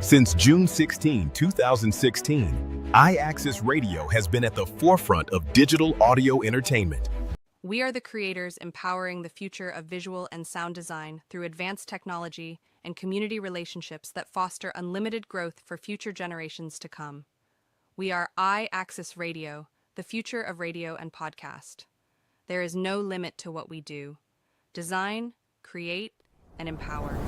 Since June 16, 2016, IAXISRADIO has been at the forefront of digital audio entertainment. We are the creators empowering the future of visual and sound design through advanced technology and community relationships that foster unlimited growth for future generations to come. We are IAXISRADIO, the future of radio and podcast. There is no limit to what we do. Design, create, and empower.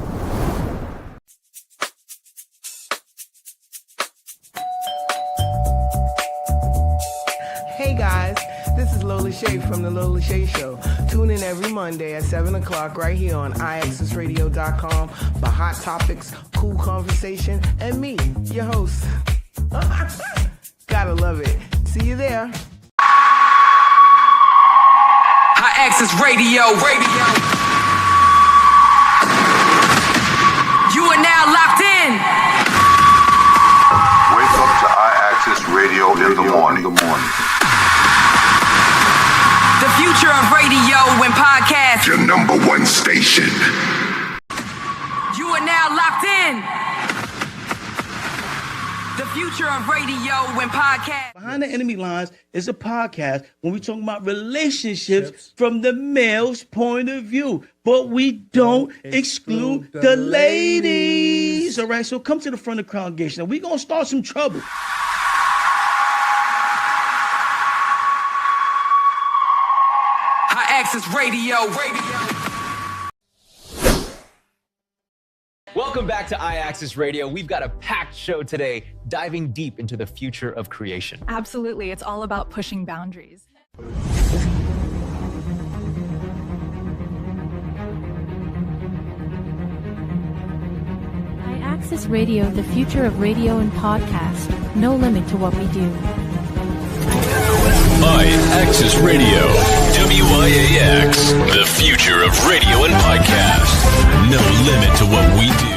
Hey guys, this is Lola Shea from The Lola Shea Show. Tune in every Monday at 7 o'clock right here on IAXISRadio.com for hot topics, cool conversation, and me, your host. Gotta love it. See you there. IAXISRadio. You are now locked in. Wake up to IAXISRadio in the morning. The future of radio and podcast. Your number one station. You are now locked in. The future of radio and podcast. Behind the Enemy Lines is a podcast when we talk about relationships from the male's point of view, but we don't exclude the ladies. All right, so come to the front of the congregation and we're going to start some trouble. IAXISRadio. Welcome back to IAXISRadio. We've got a packed show today, diving deep into the future of creation. Absolutely. It's all about pushing boundaries. IAXISRadio, the future of radio and podcast. No limit to what we do. IAXISRadio, WIAX, the future of radio and podcast. No limit to what we do.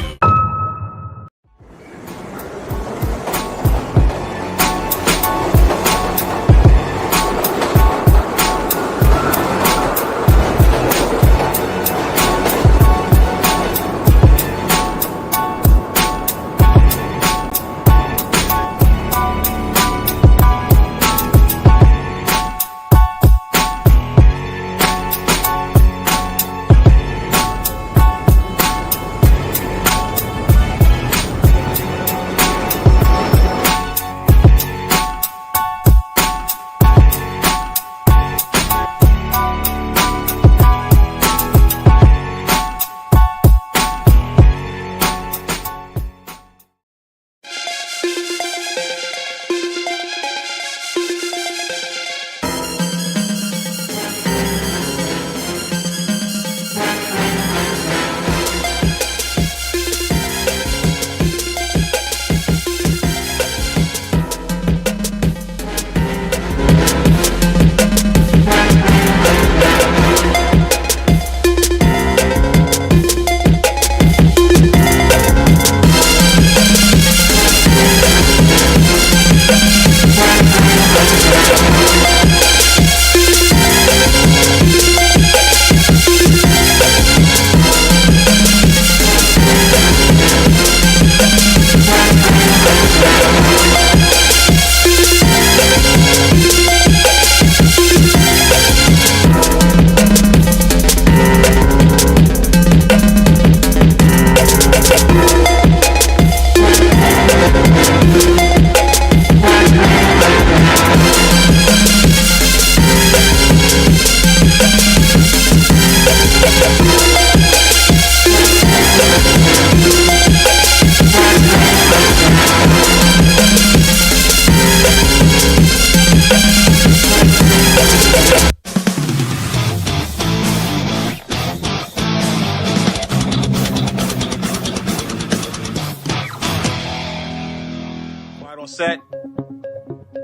Set,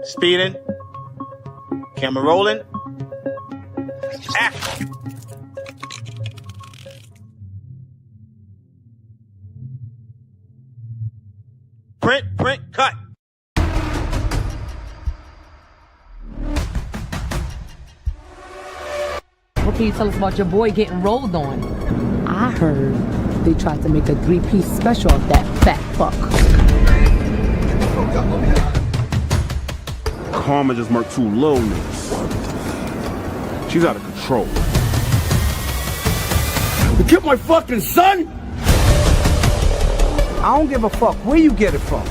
speeding, camera rolling, action. Print, cut. What can you tell us about your boy getting rolled on? I heard they tried to make a 3-piece special of that fat fuck. Karma just murked 2 little niggas. She's out of control. You killed my fucking son? I don't give a fuck where you get it from.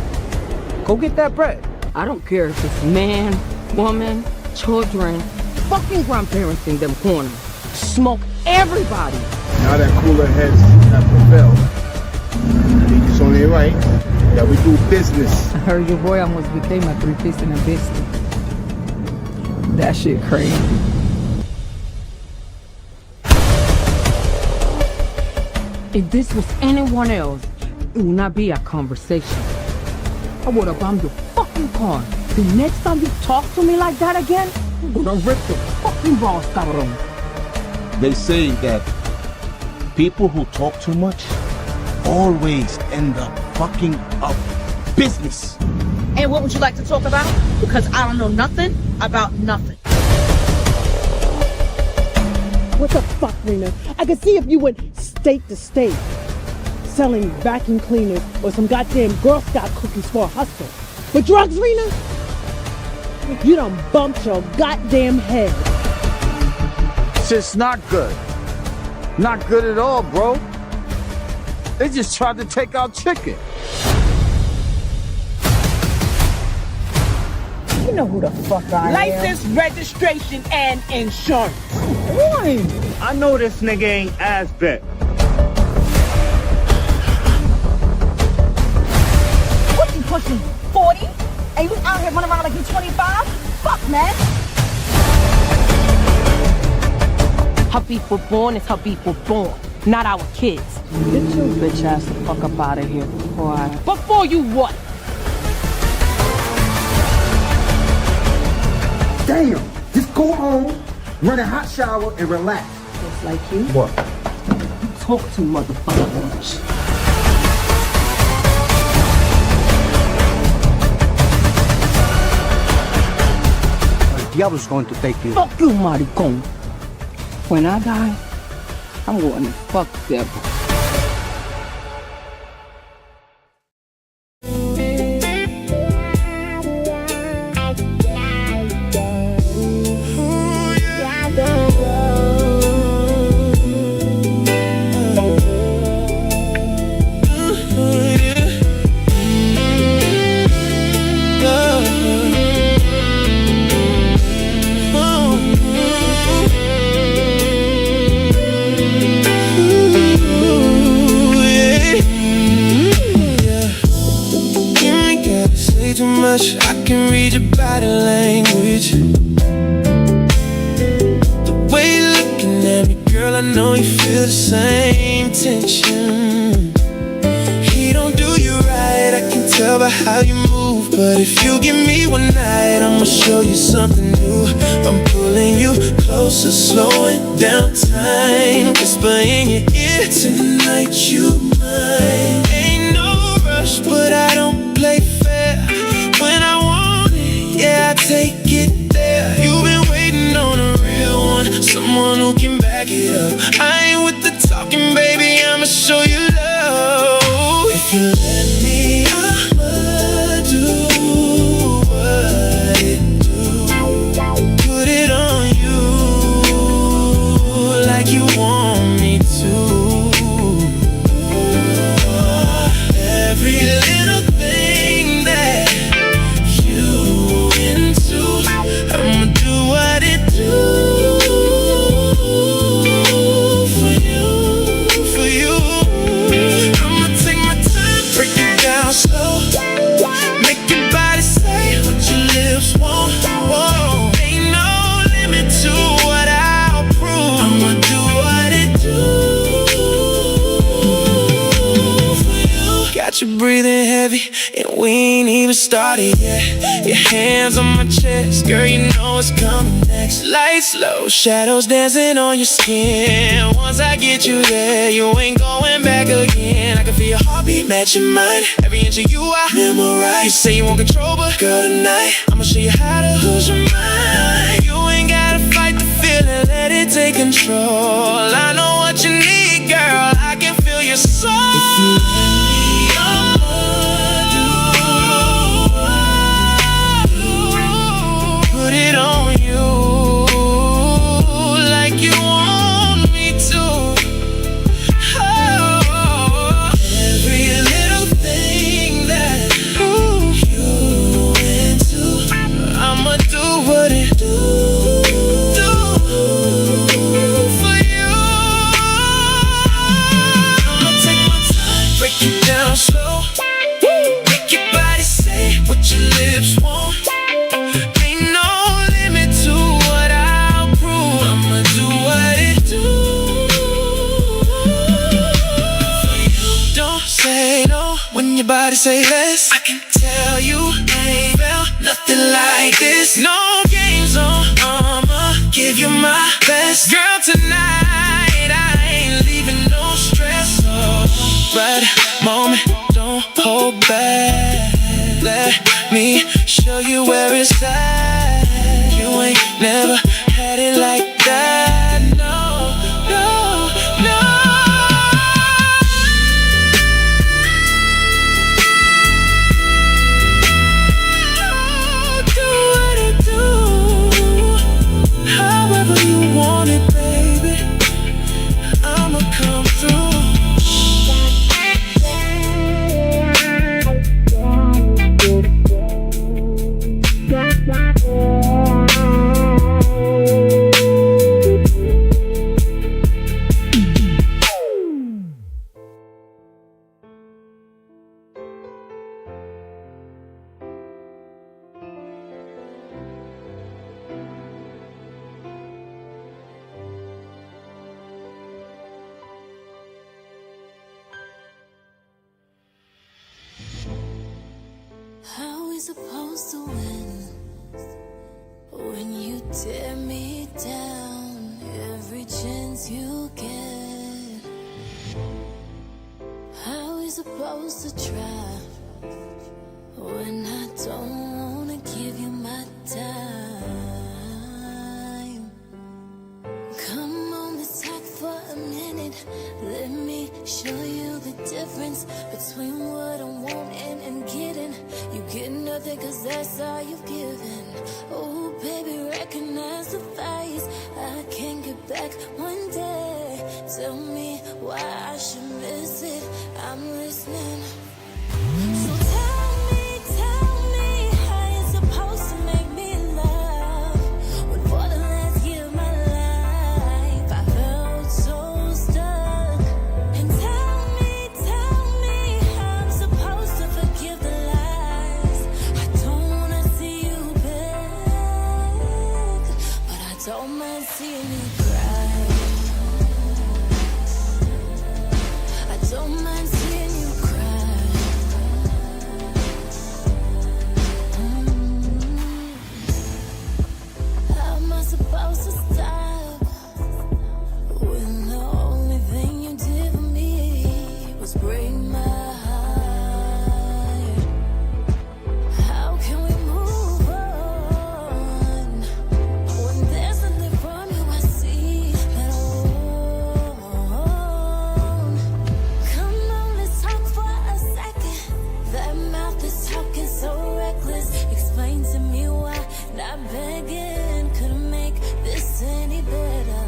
Go get that bread. I don't care if it's man, woman, children, fucking grandparents in them corners. Smoke everybody. Now that cooler heads have prevailed, it's only right that we do business. I heard your boy almost became a 3-piece in a biscuit. That shit crazy. If this was anyone else, it would not be a conversation. I would have bombed your fucking car. The next time you talk to me like that again, I'm gonna rip the fucking balls, cabrón. They say that people who talk too much always end up fucking up business. And what would you like to talk about? Because I don't know nothing about nothing. What the fuck, Rena? I could see if you went state to state, selling vacuum cleaners or some goddamn Girl Scout cookies for a hustle. But drugs, Rena? You done bumped your goddamn head. Shit's not good. Not good at all, bro. They just tried to take our chicken. You know who the fuck I am. License, registration, and insurance. Why? I know this nigga ain't as bit. What you pushing, 40? And you out here running around like you 25? Fuck, man. Her people born is her people born, not our kids. Get your bitch ass the fuck up out of here before you what? Damn, just go home, run a hot shower, and relax. Just like you. What? You talk too motherfucking much. El diablo's going to take you. Fuck you, maricón. When I die, I'm going to fuck the devil. I can read your body language. The way you're looking at me, girl, I know you feel the same tension. He don't do you right, I can tell by how you move. But if you give me one night, I'ma show you something new. I'm pulling you closer, slowing down time. Whisper in your ear, tonight you mine. Ain't no rush, but I don't play fair. When I want it, yeah, I take it there. You've been waiting on a real one, someone who can back it up. I ain't with the talking, baby, I'ma show you love. If you let me, I'ma do what it do. Put it on you like you want me to. Every little thing that I'ma do what it do for you. I'ma take my time, break it down slow. Make your body say what your lips want. Whoa. Ain't no limit to what I'll prove. I'ma do what it do for you. Got you breathing heavy, and we ain't even started yet. Your hands on my chest, girl, you know what's coming next. Lights low, shadows dancing on your skin. Once I get you there, you ain't going back again. I can feel your heartbeat matching mine. Every inch of you I memorize. You say you want control, but girl, tonight I'ma show you how to lose your mind. You ain't gotta fight the feeling, let it take control. I know what you need, girl, I can feel your soul. If you let me, I'ma do what lips won't. Ain't no limit to what I'll prove. I'ma do what it do. Don't say no when your body say less. I can tell you ain't felt nothing like this. No games on, I'ma give you my best. Girl, tonight I ain't leaving no stress. Right moment, don't hold back. Let me show you where it's at. You ain't never had it like that. No, no, no. Do what I do, however you want it, baby. I'ma come through. How we supposed to win when you tear me down every chance you get? How we supposed to try when I don't wanna give you my time? Come on, let's talk for a minute. Let me show you the difference between what I'm wanting and getting. You get nothing cause that's all you've given. Oh baby, recognize the face. I can't get back one day. Tell me why I should miss it. I'm listening. So tell me how you're supposed to make me love. When for the last year of my life I felt so stuck. And tell me how I'm supposed to forgive the lies. I don't wanna see you back, but I don't mind seeing you cry. I don't mind seeing you cry. How am I supposed to stop when the only thing you did for me was break my heart? How can we move on when there's nothing from you I see at all? Come on, let's talk for a second. That mouth is talking so reckless. Explain to me why not begging couldn't make this any better.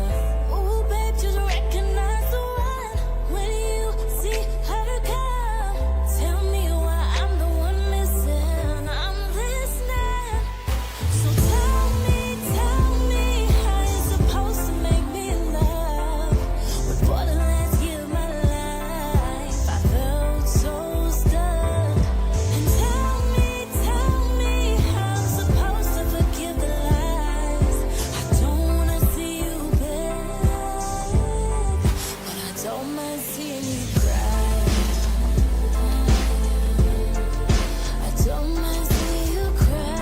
Ooh, babe, just recognize the one when you see her come. Tell me why I'm the one missing. I'm listening. So tell me how you're supposed to make me love. When for the last year of my life I felt so stuck. And tell me how I'm supposed to forgive the lies. I don't wanna see you back, but I don't mind seeing you cry. I don't mind seeing you cry.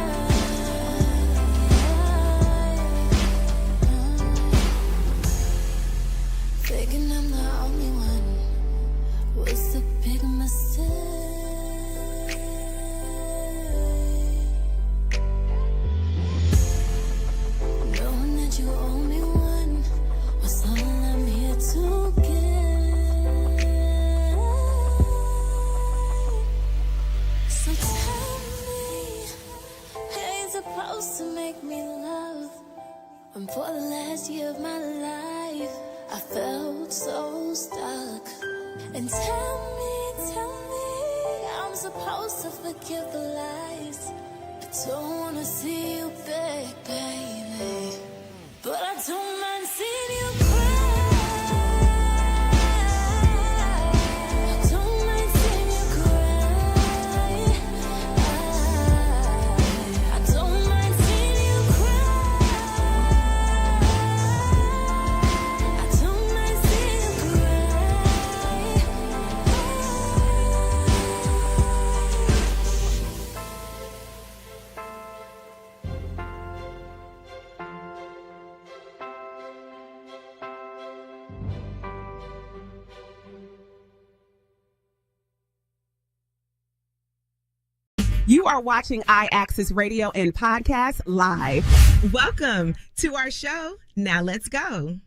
Thinking I'm the only one was a big mistake. Knowing that you're only one was all I'm here to get. So tell me how you're supposed to make me love when for the last year of my life I felt so stuck. And tell me I'm supposed to forgive the lies. I don't wanna see you back, baby, but I don't mind seeing you cry. I don't mind seeing you cry. You are watching IAXIS Radio and Podcast live. Welcome to our show. Now let's go.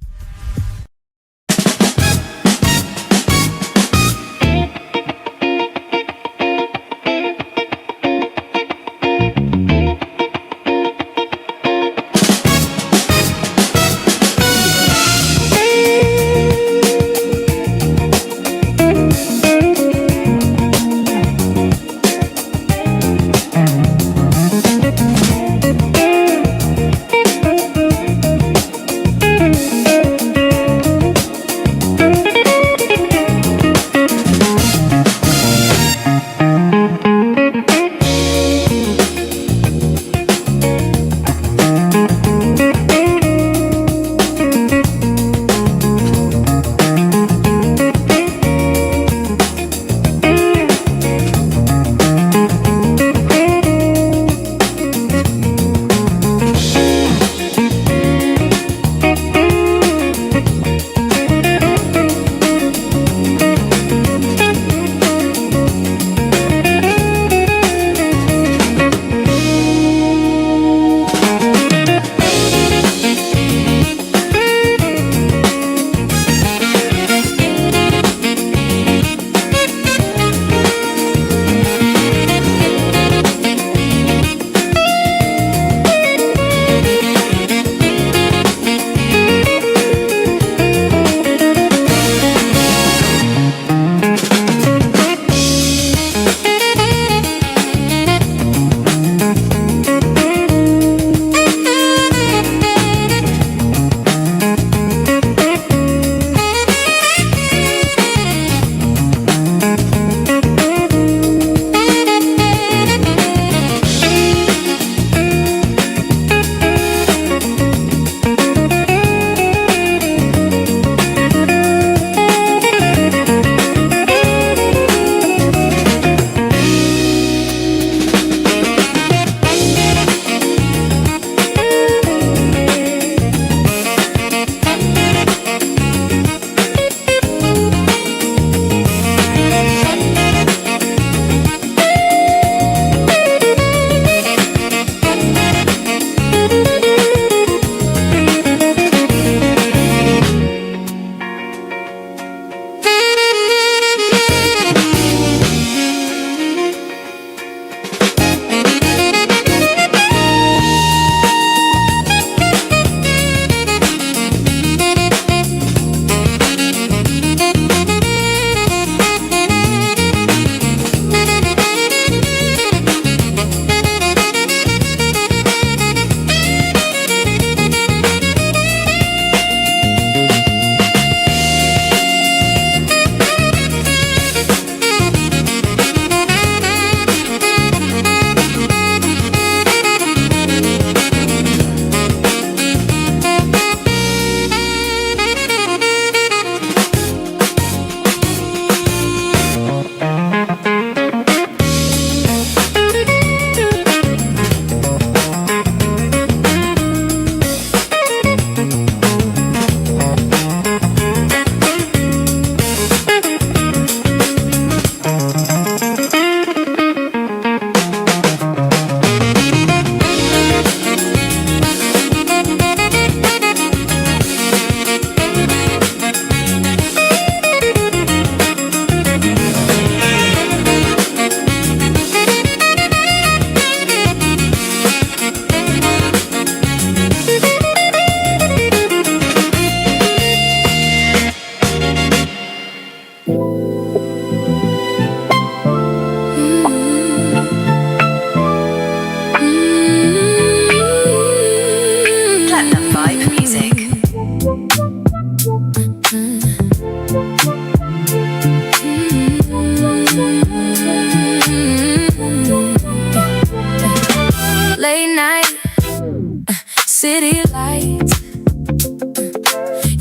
city lights.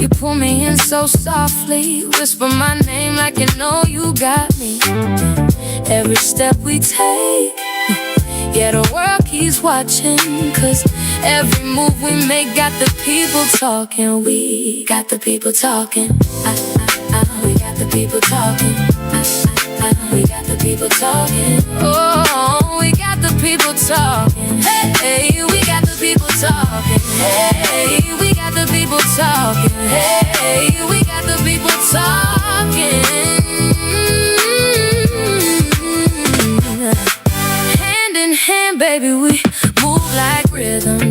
You pull me in so softly, whisper my name like you know you got me. Every step we take, yeah, the world keeps watching, 'cause every move we make got the people talking. We got the people talking. We got the people talking. We got the people talking. Oh, we got the people talking. Hey, we got the people talking. Hey, we got the people talking. Hey, we got the people talking. Hand in hand, baby, we move like rhythm.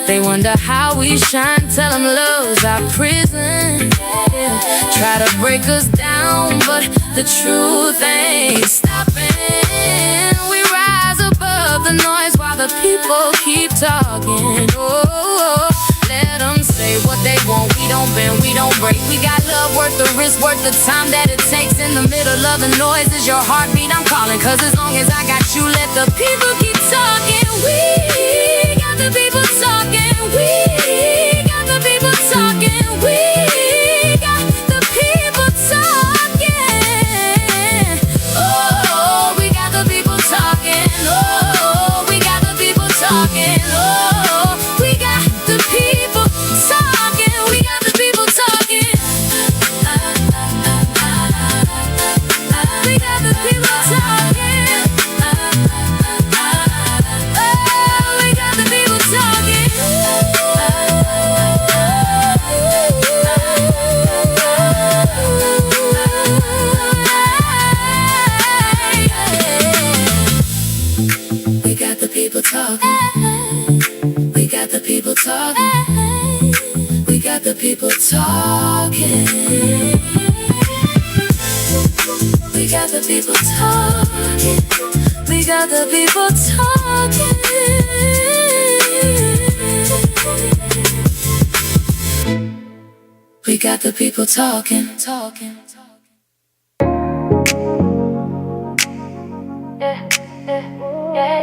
They wonder how we shine, tell them love's our prison. Yeah. Try to break us down, but the truth ain't stopping. We rise above the noise while the people keep talking. Oh, let them say what they want. We don't bend, we don't break. We got love worth the risk, worth the time that it takes. In the middle of the noise is your heartbeat. I'm calling, cause as long as I got you, let the people keep talking. We got the people talking. We got the people talking. We got the people talking. Oh, we got the people talking. Oh, we got the people talking. Oh, we got the people talking. We got the people talking. We got the people talking. Oh, we got the people talking. We got the people talking. We got the people talking. We got the people talking. We got the people talking. We got the people talking. We got the people talking, talking. Yeah, yeah, yeah,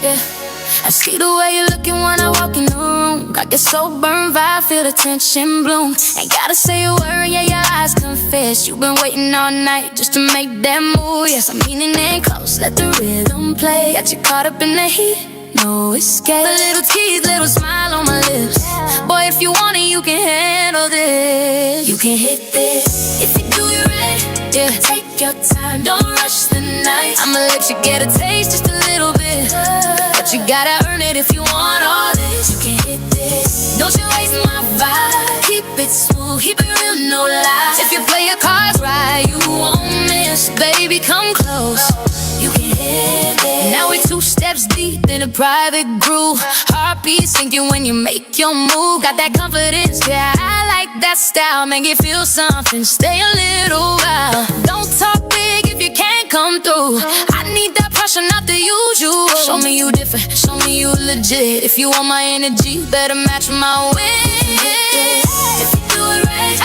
yeah. I see the way you're looking when I walk in the room. I get so burned by, I feel the tension bloom. Ain't gotta say a word, yeah, your eyes confess. You've been waiting all night just to make that move. Yes, I'm leaning in close, let the rhythm play. Got you caught up in the heat, no escape. A little tease, little smile on my lips. Boy, if you want it, you can handle this. You can hit this. If you do it right, yeah, take your time, don't rush the night. I'ma let you get a taste just a little bit, but you gotta earn it if you want all this. You can hit this. Don't you waste my vibe. Keep it smooth, keep it real, no lies. If you play your cards right, you won't miss. Baby, come close. You can hit this. Now we're 2 steps deep in a private groove. Heartbeat sinking when you make your move. Got that confidence, yeah, I like that style. Make it feel something, stay a little while. Don't talk big if you can't come through. I need that pressure, not the usual. Show me you different, show me you legit. If you want my energy, better match my win. If you do it right,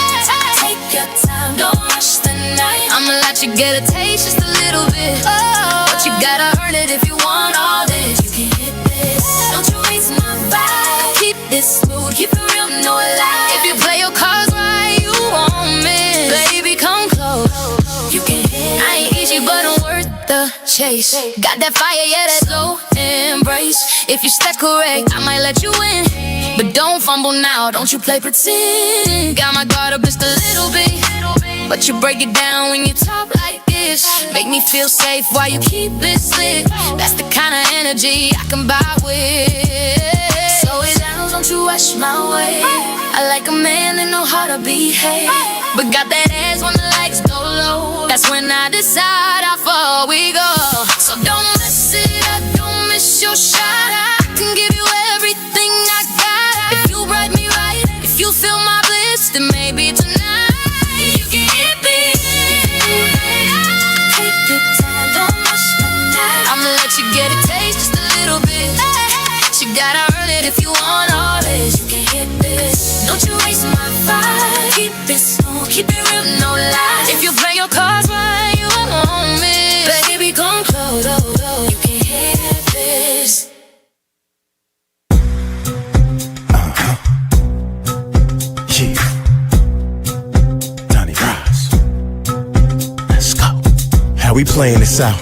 take your time, don't rush the night. I'ma let you get a taste just a little bit, but you gotta earn it if you want all this. You can hit this. Don't you waste my vibe. Keep this smooth, keep it real, no lie. If you play your cards right, you won't miss. Baby, come close. You can hit. I ain't easy, but I'm worth the chase. Got that fire, yeah, that slow embrace. If you step correct, I might let you in, but don't fumble now, don't you play pretend. Got my guard up just a little bit, but you break it down when you talk like this. Make me feel safe while you keep it slick. That's the kind of energy I can buy with. Slow it down, don't you rush my way. I like a man that know how to behave, but got that ass when the lights go low. That's when I decide how far we go. So don't mess it up, don't miss your shot. I can give you everything I got. If you write me right, if you feel my bliss, then maybe tonight you can hit me. Take your time, don't rush the night. I'ma let you get a taste just a little bit. You gotta earn it if you want all this. You can hit this. Don't you waste my vibe. Keep it smooth, keep it real, no lies. If you play your cards right, you won't miss. Baby, come close, oh, oh. You can hit this. Yeah. Donnie Ross. Let's go. How we playing this out?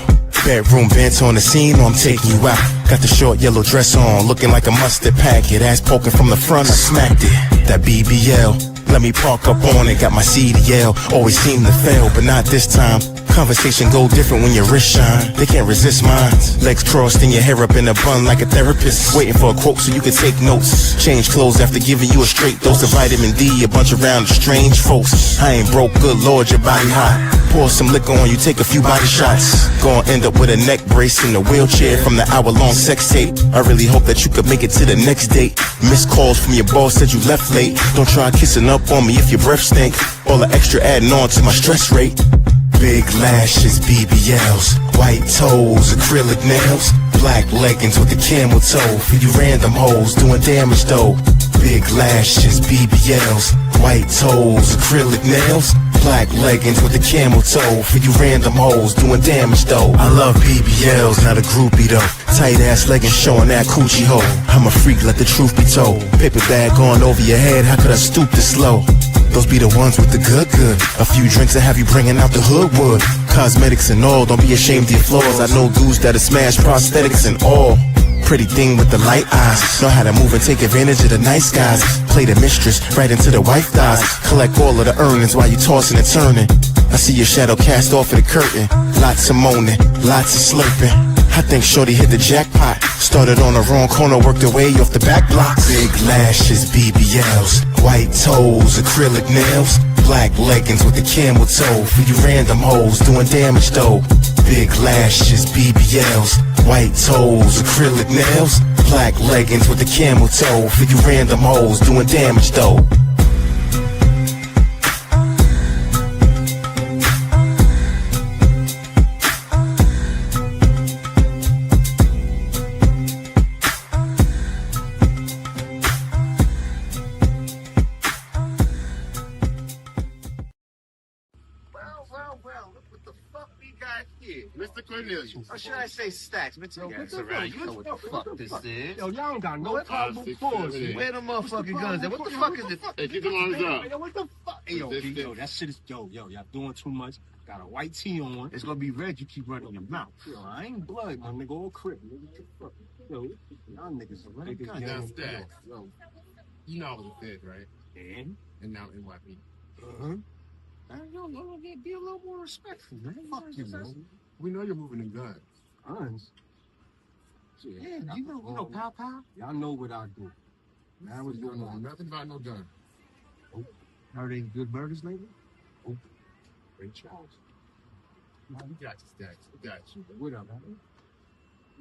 Bedroom vents on the scene, or I'm taking you out. Got the short yellow dress on, looking like a mustard packet. Ass poking from the front, I smacked it. That BBL, let me park up on it. Got my CDL, always seem to fail, but not this time. Conversation go different when your wrist shine. They can't resist mine. Legs crossed and your hair up in a bun like a therapist. Waiting for a quote so you can take notes. Change clothes after giving you a straight dose of vitamin D. A bunch around strange folks. I ain't broke, good lord, your body hot. Pour some liquor on you, take a few body shots. Gonna end up with a neck brace in a wheelchair from the hour-long sex tape. I really hope that you could make it to the next date. Missed calls from your boss said you left late. Don't try kissing up on me if your breath stink. All the extra adding on to my stress rate. Big lashes, BBLs, white toes, acrylic nails, black leggings with the camel toe. For you random hoes doing damage though. Big lashes, BBLs, white toes, acrylic nails, black leggings with the camel toe. For you random hoes doing damage though. I love BBLs, not a groupie though. Tight ass leggings showing that coochie hole. I'm a freak, let the truth be told. Paper bag going over your head, how could I stoop this low? Those be the ones with the good. A few drinks that have you bringing out the hood wood. Cosmetics and all, don't be ashamed of your flaws. I know dudes that'll smash prosthetics and all. Pretty thing with the light eyes. Know how to move and take advantage of the nice guys. Play the mistress right into the wife thighs. Collect all of the earnings while you tossing and turning. I see your shadow cast off of the curtain. Lots of moaning, lots of slurping. I think shorty hit the jackpot. Started on the wrong corner, worked her way off the back block. Big lashes, BBLs, white toes, acrylic nails, black leggings with the camel toe. For you random hoes doing damage though. Big lashes, BBLs, white toes, acrylic nails, black leggings with the camel toe. For you random hoes doing damage though. Mr. Cornelius. Or should I say Stacks? Mr. You know what the fuck this is. Yo, y'all don't got no problem with force. Where the motherfucking guns at? What the fuck is this? Hey, get the arms up. Yo, what the fuck? Hey, yo, that shit is, y'all doing too much. Got a white tee on. It's gonna be red. You keep running your mouth. Yo, I ain't blood, my nigga. All crip. Yo, y'all niggas are running guns. Now, Stacks. Yo, you know I was a fed, right? And now NYP. Yo, be a little more respectful, man. Fuck you, man. We know you're moving in guns. Guns? Yeah, you know Pow Pow? Y'all know what I do. Now what's going on? Nothing about no gun. Oh, heard any good murders lately? Oh, great charge. We got you, Stacks. We got you. What up, man?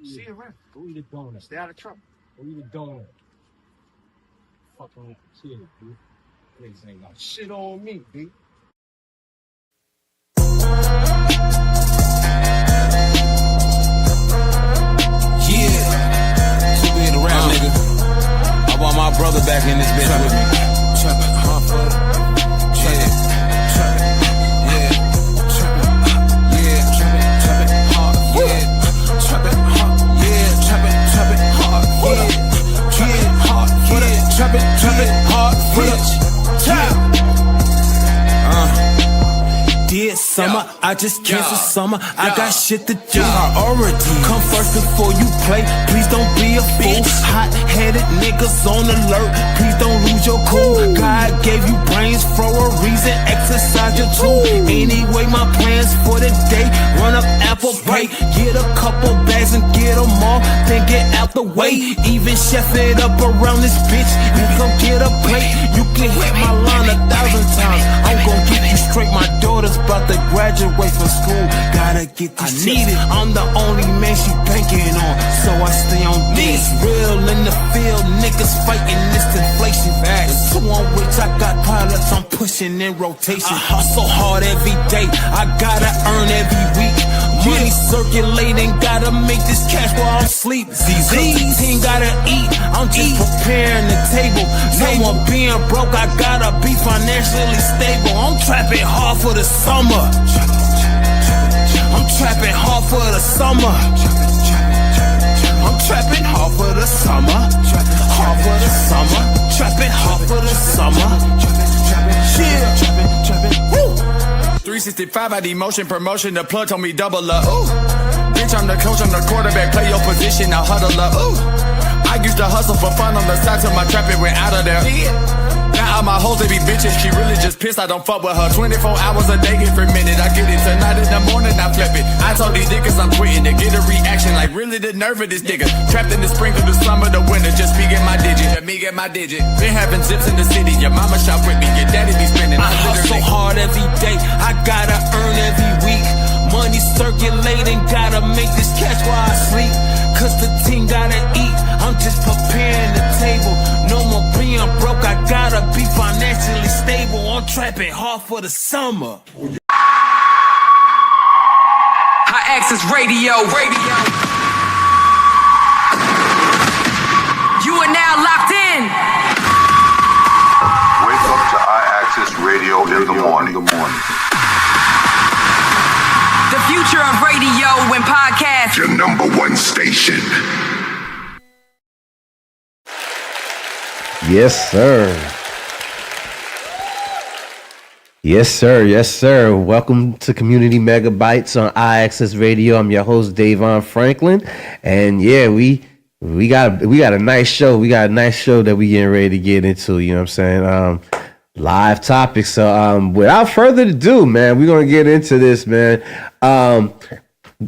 See you around. Go eat a donut. Stay out of trouble. Go eat a donut. Fucking with the kid, dude. Niggas ain't got shit on me, dude. Nigga, I want my brother back in this bitch with me. Trappin', yeah, trappin' hard, yeah, trappin' hard, yeah, trappin' hard, yeah, trappin' hard, Dead summer, I just canceled summer. I got shit to do. Priority. Come first before you play. Please don't be a fool. Hot-headed niggas on alert. Please don't lose your cool. God gave you brains for a reason. Exercise your tool. Anyway, my plans for the day. Run up Apple Pay. Get a couple bags and get them all. Then get out the way. Even chef it up around this bitch. You gon' get a plate. You can hit my line 1,000 times. I'm gon' get you straight. My daughter's about to graduate from school. Gotta get this shit. I'm the only man she banking on, so I stay on this. Real in the field, niggas fighting this inflation. The two on which I got pilots, I'm pushing in rotation. I hustle hard every day, I gotta earn every week. Money circulating, gotta make this cash while I'm sleep. Team gotta eat, I'm just preparing the table. No more being broke, I gotta be financially stable. I'm trapping hard for the summer. I'm trapping hard for the summer. I'm trapping hard for the summer. Hard for the summer. Trapping hard for the summer. Yeah. Woo. 365, I need motion promotion. The plug told me double up. Ooh. bitch, I'm the coach, I'm the quarterback. Play your position, now huddle up. Ooh. I used to hustle for fun on the side till my trap it went out of there. Now all my hoes, they be bitches. She really just pissed, I don't fuck with her. 24 hours a day, every minute. I get it tonight in the morning, I flip it. I told these niggas I'm quitting to get a reaction. Like, really the nerve of this nigga. Trapped in the spring through the summer, the winter. Just me get my digit, me get my digit. Been having zips in the city. Your mama shop with me, your daddy be spending. I hustle hard every day. I gotta earn every week. Money circulating, gotta make this cash while I sleep. Cause the team gotta eat. I'm just preparing the table. No more being broke, I gotta be financially stable. I'm trapping hard for the summer. IAXISRADIO. You are now locked in. Wake up to IAXISRADIO in the morning. The future of radio and podcast. Your number one station. Yes, sir. Yes, sir. Yes, sir. Welcome to Community Megabytes on IAXISRADIO. I'm your host, DAVON Franklin. And yeah, we got a nice show. We got a nice show that we getting ready to get into, you know what I'm saying? Live topics. So without further ado, man, we're gonna get into this, man.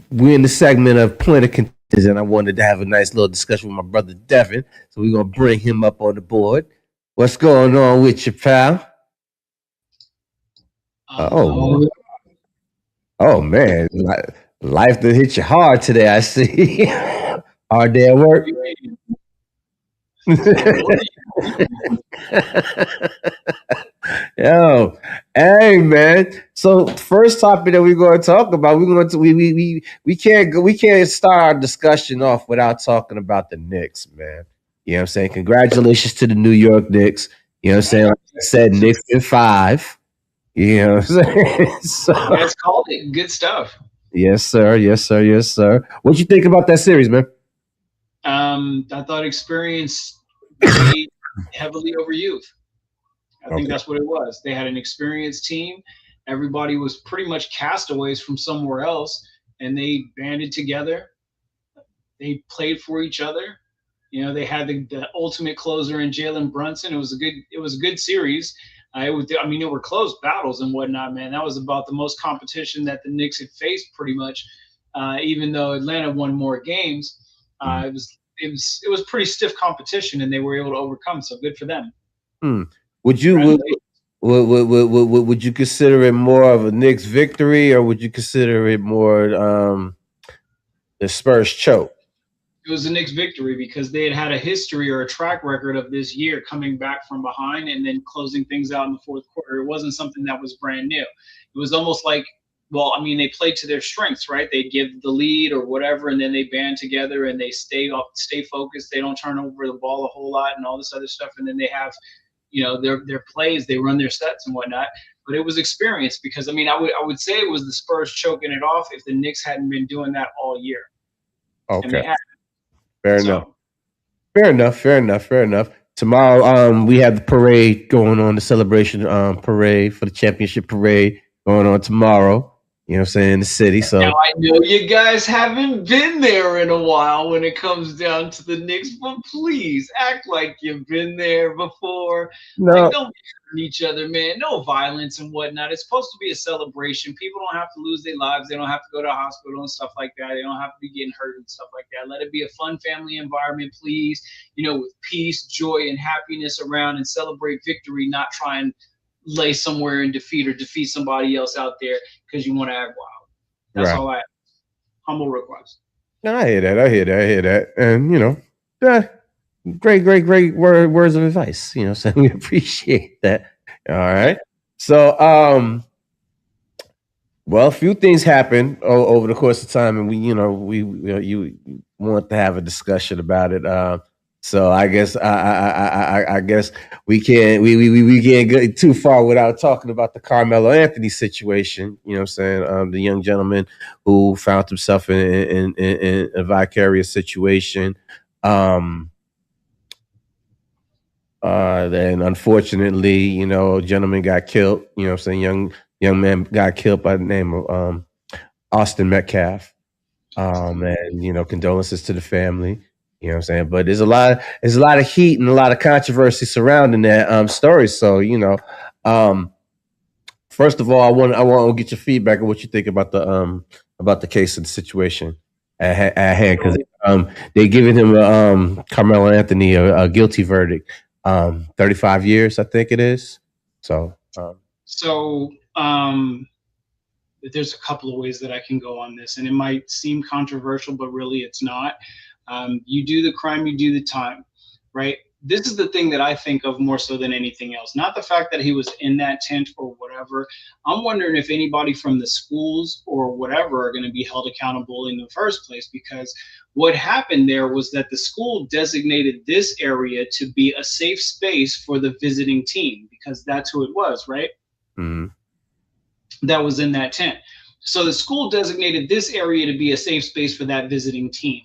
We're in the segment of point of contention, and I wanted to have a nice little discussion with my brother Devin. So we're gonna bring him up on the board. What's going on with you, pal? Oh man, life done hit you hard today. I see. Hard day at work. Yo, hey man. So first topic that we're going to talk about, we can't start our discussion off without talking about the Knicks, man. You know what I'm saying? Congratulations to the New York Knicks. You know what I'm saying? Like I said, Knicks in 5. You know what I'm saying? So, that's called it. Good stuff. Yes, sir. Yes, sir. Yes, sir. What you think about that series, man? I thought experience played heavily over youth. I think that's what it was. They had an experienced team. Everybody was pretty much castaways from somewhere else, and they banded together. They played for each other. You know, they had the ultimate closer in Jalen Brunson. It was a good series. There were close battles and whatnot, man. That was about the most competition that the Knicks had faced, pretty much. Even though Atlanta won more games, it was pretty stiff competition, and they were able to overcome. So good for them. Would you consider it more of a Knicks victory, or would you consider it more the Spurs choke? It was a Knicks victory because they had a history or a track record of this year coming back from behind and then closing things out in the fourth quarter. It wasn't something that was brand new. It was almost like, they played to their strengths, right? They give the lead or whatever, and then they band together and they stay focused. They don't turn over the ball a whole lot and all this other stuff. And then they have, their plays, they run their sets and whatnot. But it was experience because, I would say it was the Spurs choking it off if the Knicks hadn't been doing that all year. Okay. Fair enough. Tomorrow, we have the parade going on, the celebration parade for the championship parade going on tomorrow. You know what I'm saying, in the city. So now I know you guys haven't been there in a while when it comes down to the Knicks, but please act like you've been there before. No. Like, don't be hurting each other, man. No violence and whatnot. It's supposed to be a celebration. People don't have to lose their lives. They don't have to go to a hospital and stuff like that. They don't have to be getting hurt and stuff like that. Let it be a fun family environment, please. With peace, joy, and happiness around, and celebrate victory, not try and lay somewhere in defeat or defeat somebody else out there because you want to act wild. That's all I humble request. No, I hear that. And great words of advice. So we appreciate that. All right. So a few things happened over the course of time, and we want to have a discussion about it. So I guess we can't go too far without talking about the Carmelo Anthony situation. You know what I'm saying? The young gentleman who found himself in a vicarious situation. Then unfortunately, a gentleman got killed. You know what I'm saying? Young man got killed by the name of Austin Metcalf. And condolences to the family. You know what I'm saying? But there's a lot of heat and a lot of controversy surrounding that story. So, first of all, I want to get your feedback on what you think about the case and the situation at hand, because they're giving him Carmelo Anthony a guilty verdict, 35 years, I think it is. So there's a couple of ways that I can go on this, and it might seem controversial, but really it's not. You do the crime, you do the time, right? This is the thing that I think of more so than anything else. Not the fact that he was in that tent or whatever. I'm wondering if anybody from the schools or whatever are going to be held accountable in the first place, because what happened there was that the school designated this area to be a safe space for the visiting team, because that's who it was, right? Mm-hmm. That was in that tent. So the school designated this area to be a safe space for that visiting team.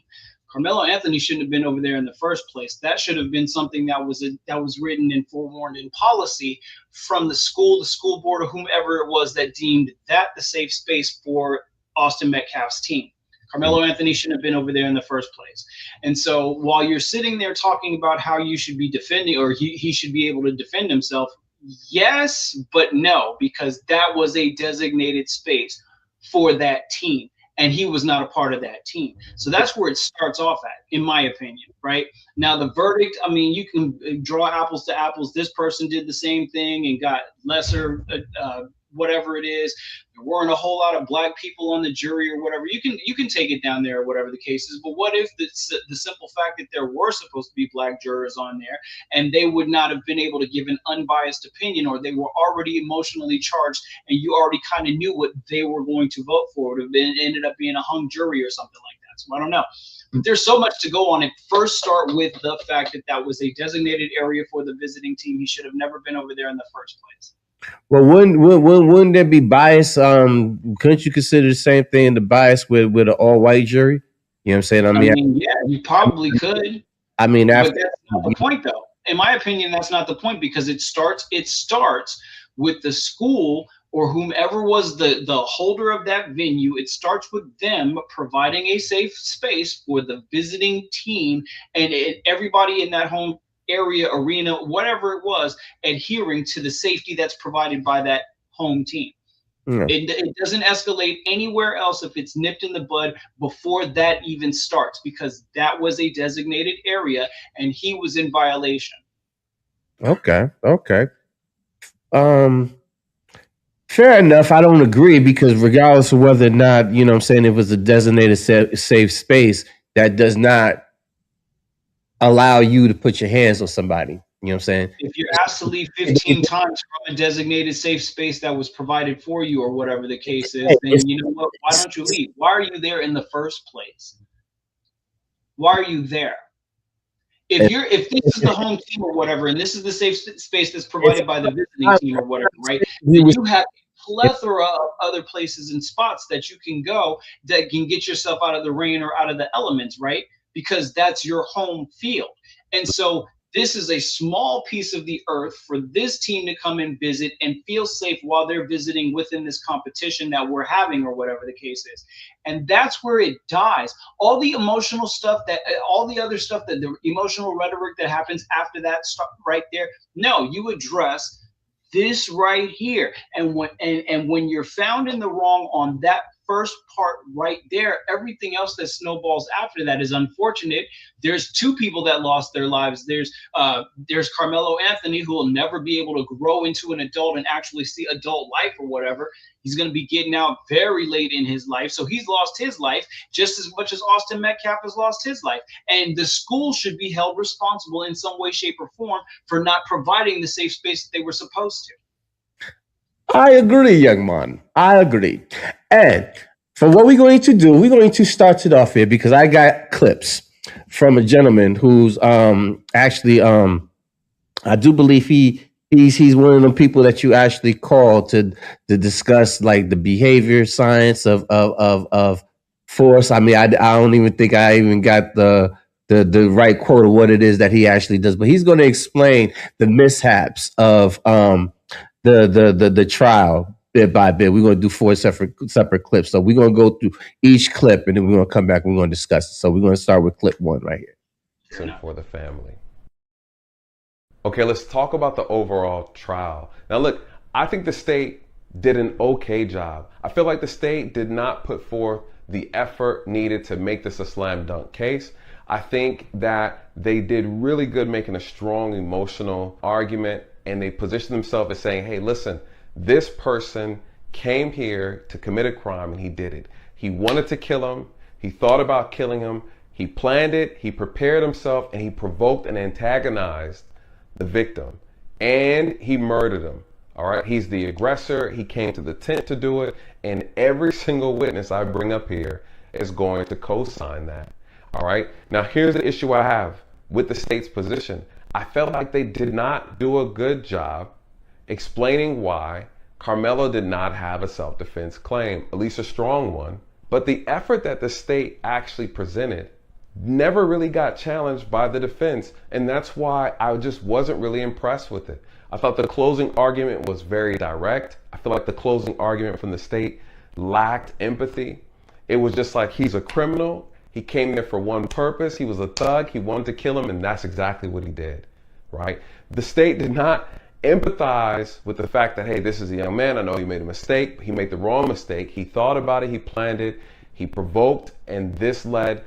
Carmelo Anthony shouldn't have been over there in the first place. That should have been something that was written and forewarned in policy from the school board, or whomever it was that deemed that the safe space for Austin Metcalf's team. Carmelo Anthony shouldn't have been over there in the first place. And so while you're sitting there talking about how you should be defending, or he should be able to defend himself, yes, but no, because that was a designated space for that team, and he was not a part of that team. So that's where it starts off at, in my opinion, right? Now, the verdict, I mean, you can draw apples to apples. This person did the same thing and got lesser, whatever it is. There weren't a whole lot of black people on the jury or whatever. You can take it down there or whatever the case is. But what if the simple fact that there were supposed to be black jurors on there, and they would not have been able to give an unbiased opinion, or they were already emotionally charged and you already kind of knew what they were going to vote for? It would have ended up being a hung jury or something like that. So I don't know. But there's so much to go on it. First, start with the fact that that was a designated area for the visiting team. He should have never been over there in the first place. Well, wouldn't there be bias? Couldn't you consider the same thing, the bias with an all-white jury? You know what I'm saying? I mean, yeah, you probably could. I mean, but that's not the point, though. In my opinion, that's not the point, because it starts with the school or whomever was the holder of that venue. It starts with them providing a safe space for the visiting team, and everybody in that home area, arena, whatever it was, adhering to the safety that's provided by that home team. Yeah. It doesn't escalate anywhere else if it's nipped in the bud before that even starts, because that was a designated area and he was in violation. Okay. Fair enough. I don't agree, because regardless of whether or not, you know what I'm saying, it was a designated safe space, that does not allow you to put your hands on somebody. You know what I'm saying? If you're asked to leave 15 times from a designated safe space that was provided for you, or whatever the case is, then you know what? Why don't you leave? Why are you there in the first place? Why are you there? If this is the home team or whatever, and this is the safe space that's provided by the visiting team or whatever, right? Then you have a plethora of other places and spots that you can go that can get yourself out of the rain or out of the elements, right? Because that's your home field. And so this is a small piece of the earth for this team to come and visit and feel safe while they're visiting within this competition that we're having, or whatever the case is. And that's where it dies. All the emotional stuff, all the other stuff, that the emotional rhetoric that happens after that stuff right there, no, you address this right here. And when you're found in the wrong on that first part right there, everything else that snowballs after that is unfortunate. There's two people that lost their lives. There's Carmelo Anthony, who will never be able to grow into an adult and actually see adult life or whatever. He's going to be getting out very late in his life. So he's lost his life just as much as Austin Metcalf has lost his life. And the school should be held responsible in some way, shape, or form for not providing the safe space that they were supposed to. I agree, young man. I agree. And for what we're going to do, we're going to start it off here, because I got clips from a gentleman who's actually I do believe he's one of the people that you actually call to discuss like the behavior science of force. I mean, I don't even think I even got the right quote of what it is that he actually does, but he's going to explain the mishaps of the trial bit by bit. We're going to do 4 separate clips. So we're going to go through each clip, and then we're going to come back and we're going to discuss it. So we're going to start with clip 1 right here. For the family. Okay, let's talk about the overall trial. Now, look, I think the state did an okay job. I feel like the state did not put forth the effort needed to make this a slam dunk case. I think that they did really good making a strong emotional argument, and they positioned themselves as saying, hey, listen, this person came here to commit a crime and he did it. He wanted to kill him. He thought about killing him. He planned it. He prepared himself, and he provoked and antagonized the victim, and he murdered him. All right. He's the aggressor. He came to the tent to do it. And every single witness I bring up here is going to co-sign that. All right. Now, here's the issue I have with the state's position. I felt like they did not do a good job explaining why Carmelo did not have a self-defense claim, at least a strong one. But the effort that the state actually presented never really got challenged by the defense. And that's why I just wasn't really impressed with it. I thought the closing argument was very direct. I feel like the closing argument from the state lacked empathy. It was just like, he's a criminal. He came there for one purpose. He was a thug. He wanted to kill him, and that's exactly what he did, right? The state did not empathize with the fact that, hey, this is a young man. I know he made a mistake. He made the wrong mistake. He thought about it. He planned it. He provoked, and this led.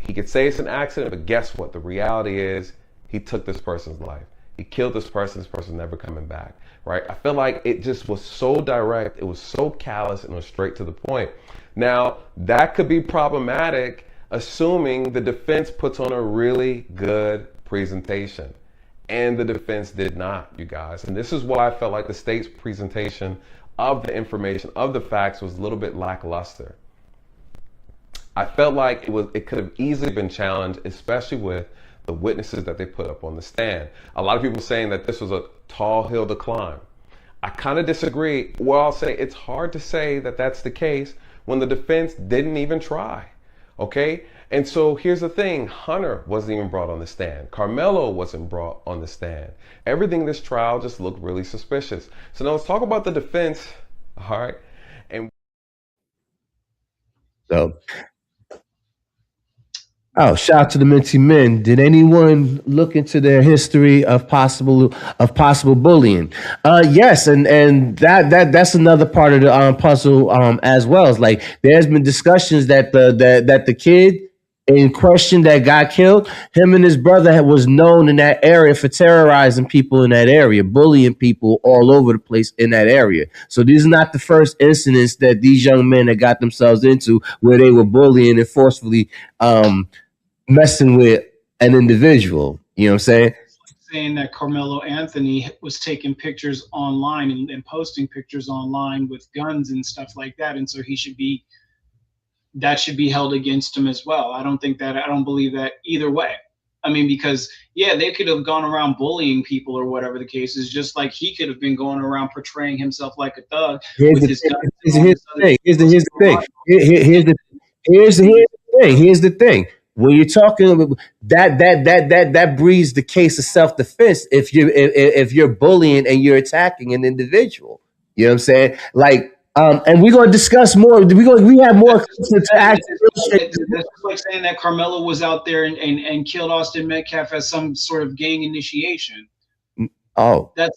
He could say it's an accident, but guess what? The reality is he took this person's life. He killed this person never coming back, right? I feel like it just was so direct. It was so callous, and it was straight to the point. Now, that could be problematic, assuming the defense puts on a really good presentation. And the defense did not, you guys. And this is why I felt like the state's presentation of the information, of the facts, was a little bit lackluster. I felt like it could have easily been challenged, especially with the witnesses that they put up on the stand. A lot of people saying that this was a tall hill to climb. I kind of disagree. Well, I'll say it's hard to say that that's the case when the defense didn't even try. Okay? And so here's the thing. Hunter wasn't even brought on the stand. Carmelo wasn't brought on the stand. Everything in this trial just looked really suspicious. So now let's talk about the defense. All right? And so, shout out to the Minty Men. Did anyone look into their history of possible bullying? Yes, and that's another part of the puzzle as well. It's like there's been discussions that the kid in question that got killed, him and his brother was known in that area for terrorizing people in that area, bullying people all over the place in that area. So these are not the first incidents that these young men that got themselves into where they were bullying and forcefully messing with an individual. You know what I'm saying? Saying that Carmelo Anthony was taking pictures online and posting pictures online with guns and stuff like that, and so that should be held against him as well. I don't believe that either way. I mean, because yeah, they could have gone around bullying people or whatever the case is, just like he could have been going around portraying himself like a thug with his guns. Here's the thing. When you're talking that breeds the case of self-defense if you're bullying and you're attacking an individual. You know what I'm saying? Like, and we're gonna discuss more. We have more to act. That's like saying that Carmelo was out there and killed Austin Metcalf as some sort of gang initiation. Oh, that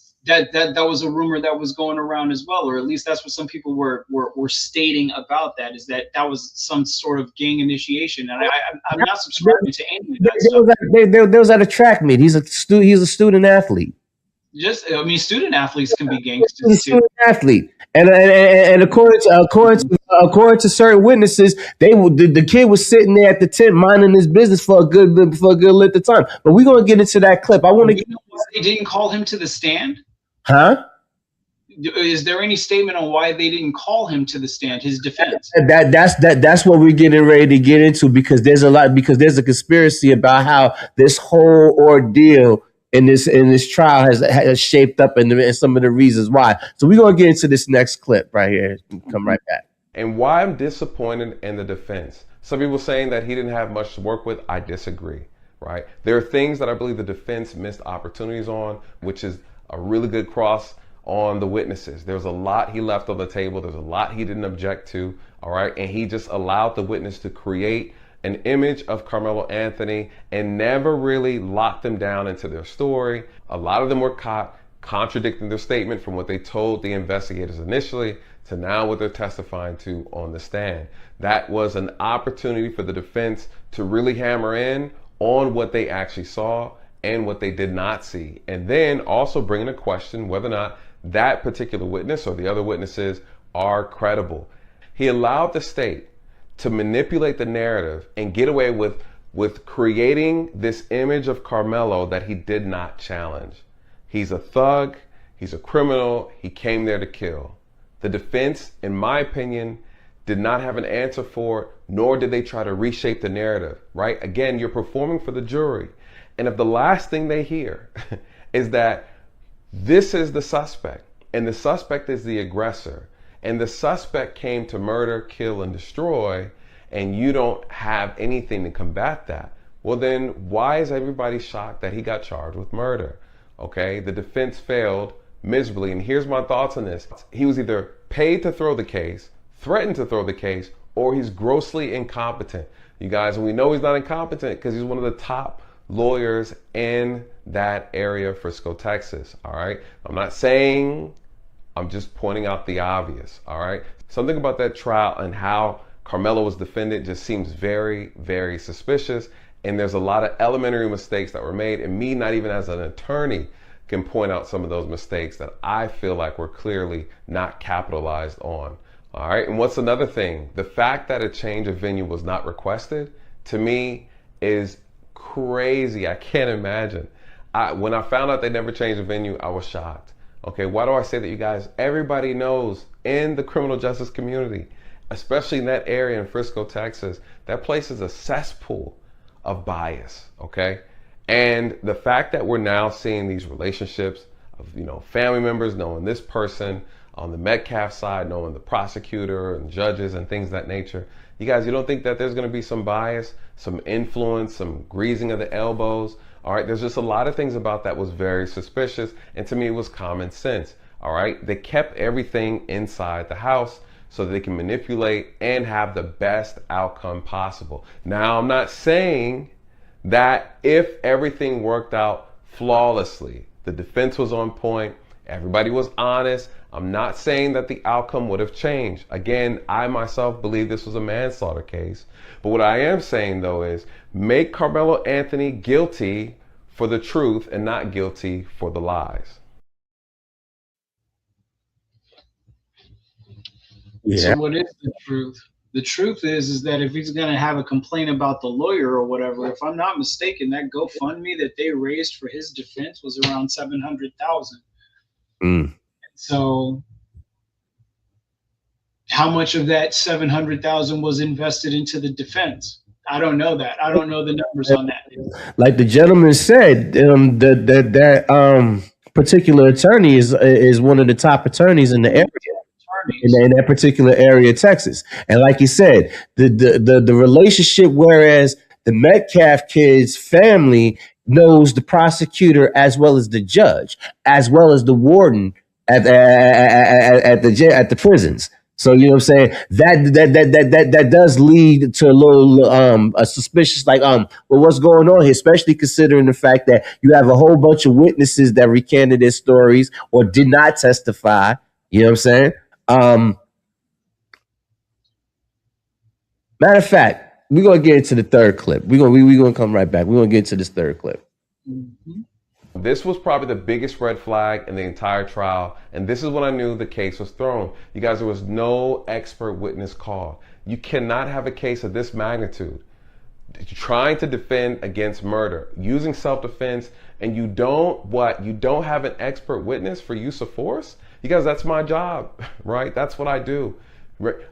was a rumor that was going around as well, or at least that's what some people were stating about that, is that was some sort of gang initiation. And I'm not subscribing to any of that stuff. There was at a track meet. He's a student athlete. Student athletes can be gangsters too. Student athlete, and according to certain witnesses, the kid was sitting there at the tent minding his business for a good length of time. But we're gonna get into that clip. I want to. They didn't call him to the stand. Huh? Is there any statement on why they didn't call him to the stand? His defense. That's what we're getting ready to get into, because there's a conspiracy about how this whole ordeal in this trial has shaped up and some of the reasons why. So we're gonna get into this next clip right here. Come right back. And why I'm disappointed in the defense. Some people saying that he didn't have much to work with. I disagree. Right? There are things that I believe the defense missed opportunities on, which is a really good cross on the witnesses. There's a lot he left on the table. There's a lot he didn't object to. All right. And he just allowed the witness to create an image of Carmelo Anthony and never really locked them down into their story. A lot of them were caught contradicting their statement from what they told the investigators initially to now what they're testifying to on the stand. That was an opportunity for the defense to really hammer in on what they actually saw and what they did not see. And then also bring into question whether or not that particular witness or the other witnesses are credible. He allowed the state to manipulate the narrative and get away with creating this image of Carmelo that he did not challenge. He's a thug, he's a criminal, he came there to kill. The defense, in my opinion, did not have an answer for it, nor did they try to reshape the narrative, right? Again, you're performing for the jury. And if the last thing they hear is that this is the suspect, and the suspect is the aggressor, and the suspect came to murder, kill, and destroy, and you don't have anything to combat that, well then why is everybody shocked that he got charged with murder? Okay, the defense failed miserably, and here's my thoughts on this. He was either paid to throw the case, threatened to throw the case, or he's grossly incompetent. You guys, and we know he's not incompetent because he's one of the top lawyers in that area, Frisco, Texas. All right, I'm not saying, I'm just pointing out the obvious. All right, something about that trial and how Carmelo was defended just seems very, very suspicious. And there's a lot of elementary mistakes that were made. And me, not even as an attorney, can point out some of those mistakes that I feel like were clearly not capitalized on. All right. And what's another thing? The fact that a change of venue was not requested, to me, is crazy. I can't imagine. When I found out they never changed the venue, I was shocked. Okay. Why do I say that, you guys? Everybody knows in the criminal justice community, especially in that area in Frisco, Texas, that place is a cesspool of bias, okay? And the fact that we're now seeing these relationships of, family members knowing this person on the Metcalf side, knowing the prosecutor and judges and things of that nature, you guys, you don't think that there's going to be some bias, some influence, some greasing of the elbows? All right, there's just a lot of things about that was very suspicious, and to me it was common sense. All right, they kept everything inside the house so that they can manipulate and have the best outcome possible. Now, I'm not saying that if everything worked out flawlessly, the defense was on point, everybody was honest, I'm not saying that the outcome would have changed. Again, I myself believe this was a manslaughter case. But what I am saying, though, is make Carmelo Anthony guilty for the truth and not guilty for the lies. So what is the truth? The truth is that if he's going to have a complaint about the lawyer or whatever, if I'm not mistaken, that GoFundMe that they raised for his defense was around $700,000. So how much of that $700,000 was invested into the defense? I don't know that. I don't know the numbers on that. Like the gentleman said, that particular attorney is one of the top attorneys in the area. In that particular area of Texas. And like you said, the relationship, whereas the Metcalf kids' family knows the prosecutor as well as the judge, as well as the warden at the prisons. So you know what I'm saying? That does lead to a little a suspicious, like well, what's going on here? Especially considering the fact that you have a whole bunch of witnesses that recanted their stories or did not testify. You know what I'm saying? Matter of fact, we're gonna get into the third clip. We're gonna come right back. We're gonna get into this third clip. This was probably the biggest red flag in the entire trial, and this is when I knew the case was thrown. You guys, there was no expert witness called. You cannot have a case of this magnitude trying to defend against murder using self-defense, and you don't have an expert witness for use of force. You guys, that's my job, right? That's what I do.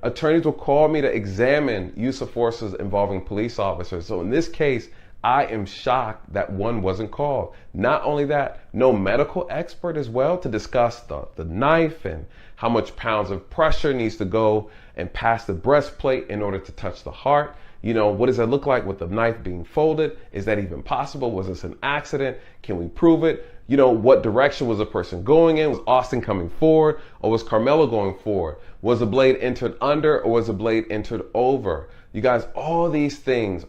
Attorneys will call me to examine use of forces involving police officers. So in this case, I am shocked that one wasn't called. Not only that, no medical expert as well to discuss the knife and how much pounds of pressure needs to go and pass the breastplate in order to touch the heart. What does that look like with the knife being folded? Is that even possible? Was this an accident? Can we prove it? You know, what direction was the person going in? Was Austin coming forward, or was Carmelo going forward? Was the blade entered under, or was the blade entered over? You guys, all these things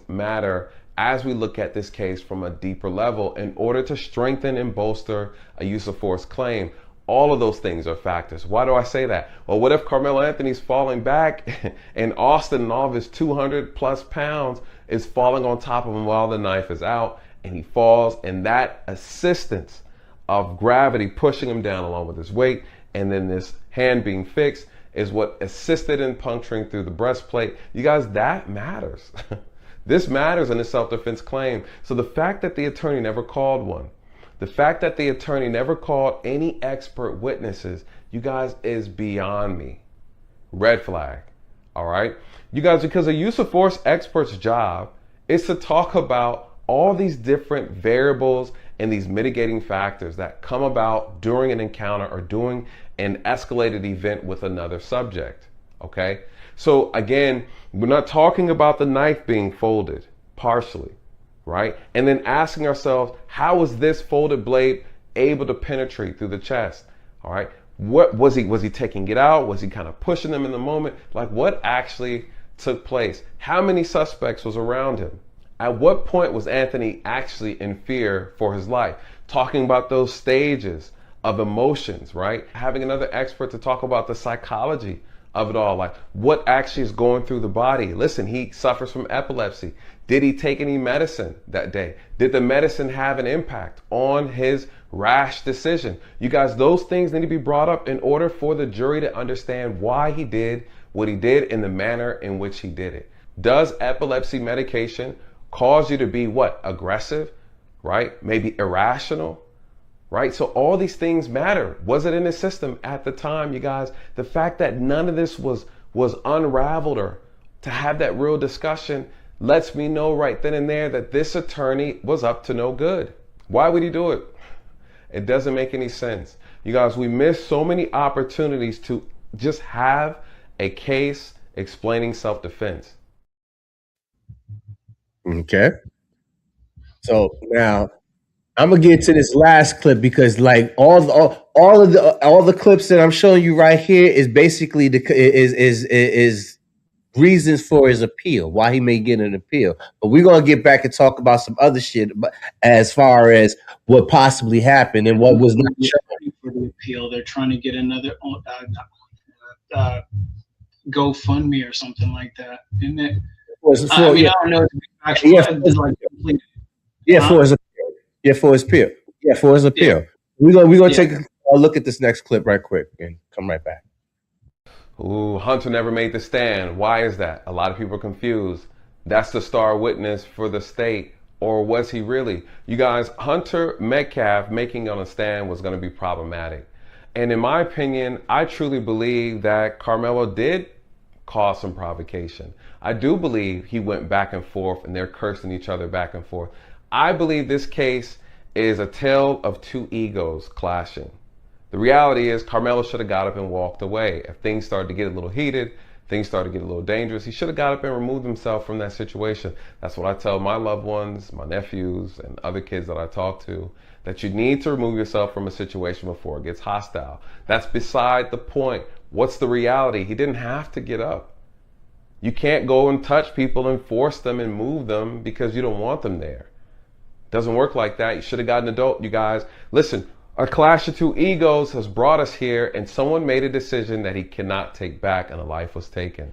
matter as we look at this case from a deeper level in order to strengthen and bolster a use of force claim. All of those things are factors. Why do I say that? Well, what if Carmelo Anthony's falling back and Austin and all of his 200 plus pounds is falling on top of him while the knife is out, and he falls, and that assistance of gravity pushing him down along with his weight, and then this hand being fixed is what assisted in puncturing through the breastplate. You guys, that matters. This matters in a self-defense claim. So the fact that the attorney never called one, the fact that the attorney never called any expert witnesses, you guys, is beyond me. Red flag. All right? You guys, because a use of force expert's job is to talk about all these different variables and these mitigating factors that come about during an encounter or during an escalated event with another subject. Okay? So again, we're not talking about the knife being folded partially, right? And then asking ourselves, how was this folded blade able to penetrate through the chest? All right. What was he taking it out? Was he kind of pushing them in the moment? Like, what actually took place? How many suspects was around him? At what point was Anthony actually in fear for his life? Talking about those stages of emotions, right? Having another expert to talk about the psychology of it all, like what actually is going through the body. Listen, he suffers from epilepsy. Did he take any medicine that day? Did the medicine have an impact on his rash decision? You guys, those things need to be brought up in order for the jury to understand why he did what he did in the manner in which he did it. Does epilepsy medication cause you to be what? Aggressive, right? Maybe irrational, right? So all these things matter. Was it in the system at the time, you guys? The fact that none of this was unraveled or to have that real discussion lets me know right then and there that this attorney was up to no good. Why would he do it? It doesn't make any sense. You guys, we miss so many opportunities to just have a case explaining self-defense. Okay. So now I'm gonna get to this last clip because, like, all the clips that I'm showing you right here is basically is reasons for his appeal, why he may get an appeal. But we're gonna get back and talk about some other shit, but as far as what possibly happened and what was not shown for the appeal. They're trying to get another GoFundMe or something like that, isn't it? I mean, I don't know. For his appeal. We're gonna take a look at this next clip right quick and come right back. Ooh, Hunter never made the stand. Why is that? A lot of people are confused. That's the star witness for the state, or was he really? You guys, Hunter Metcalf making on a stand was going to be problematic. And in my opinion, I truly believe that Carmelo did cause some provocation. I do believe he went back and forth and they're cursing each other back and forth. I believe this case is a tale of two egos clashing. The reality is Carmelo should have got up and walked away. If things started to get a little heated, things started to get a little dangerous, he should have got up and removed himself from that situation. That's what I tell my loved ones, my nephews, and other kids that I talk to, that you need to remove yourself from a situation before it gets hostile. That's beside the point. What's the reality? He didn't have to get up. You can't go and touch people and force them and move them because you don't want them there. Doesn't work like that. You should have got an adult, you guys. Listen, a clash of two egos has brought us here, and someone made a decision that he cannot take back, and a life was taken.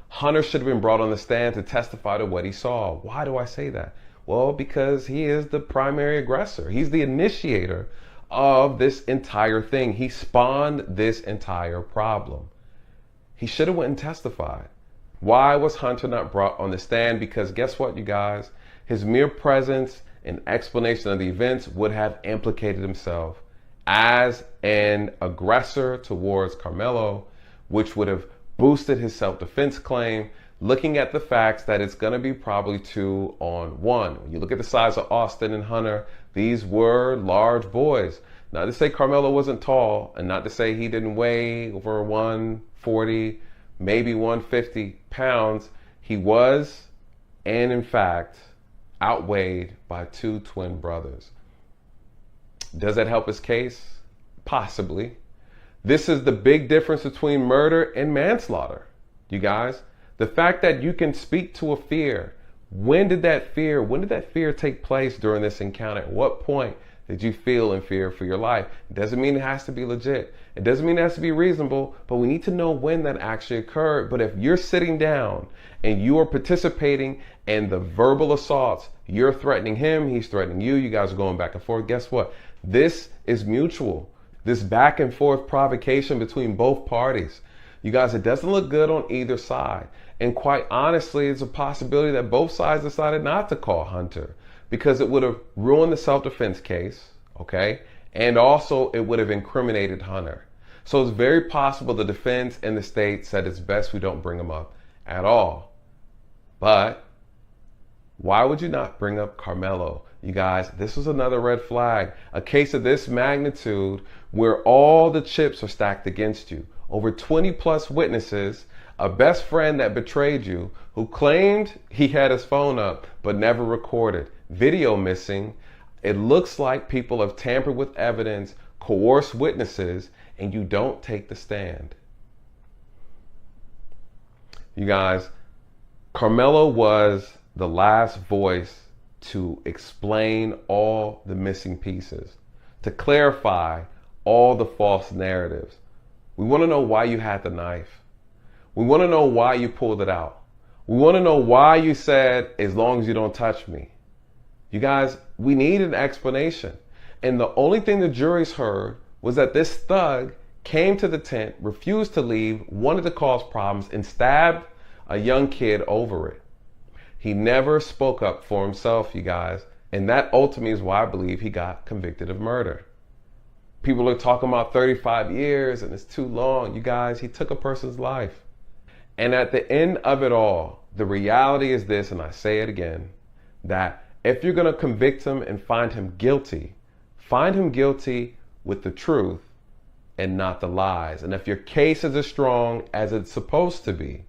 Hunter should have been brought on the stand to testify to what he saw. Why do I say that? Well, because he is the primary aggressor. He's the initiator of this entire thing. He spawned this entire problem. He should have went and testified. Why was Hunter not brought on the stand? Because guess what, you guys? His mere presence and explanation of the events would have implicated himself as an aggressor towards Carmelo, which would have boosted his self-defense claim, looking at the facts that it's going to be probably 2-on-1. When you look at the size of Austin and Hunter, these were large boys. Not to say Carmelo wasn't tall, and not to say he didn't weigh over 140, maybe 150 pounds. He was, and in fact, outweighed by two twin brothers. Does that help his case? Possibly. This is the big difference between murder and manslaughter, you guys. The fact that you can speak to a fear. When did that fear take place during this encounter? At what point did you feel in fear for your life? It doesn't mean it has to be legit. It doesn't mean it has to be reasonable, but we need to know when that actually occurred. But if you're sitting down and you are participating in the verbal assaults, you're threatening him, he's threatening you, you guys are going back and forth, guess what? This is mutual. This back and forth provocation between both parties. You guys, it doesn't look good on either side. And quite honestly, it's a possibility that both sides decided not to call Hunter because it would have ruined the self-defense case, okay? And also it would have incriminated Hunter. So it's very possible the defense and the state said it's best we don't bring him up at all. But why would you not bring up Carmelo? You guys, this was another red flag. A case of this magnitude where all the chips are stacked against you. Over 20 plus witnesses, a best friend that betrayed you, who claimed he had his phone up but never recorded, video missing. It looks like people have tampered with evidence, coerced witnesses, and you don't take the stand. You guys, Carmelo was the last voice to explain all the missing pieces, to clarify all the false narratives. We want to know why you had the knife. We want to know why you pulled it out. We want to know why you said, as long as you don't touch me. You guys, we need an explanation. And the only thing the jury's heard was that this thug came to the tent, refused to leave, wanted to cause problems, and stabbed a young kid over it. He never spoke up for himself, you guys. And that ultimately is why I believe he got convicted of murder. People are talking about 35 years and it's too long. You guys, he took a person's life. And at the end of it all, the reality is this, and I say it again, that if you're going to convict him and find him guilty with the truth and not the lies. And if your case is as strong as it's supposed to be,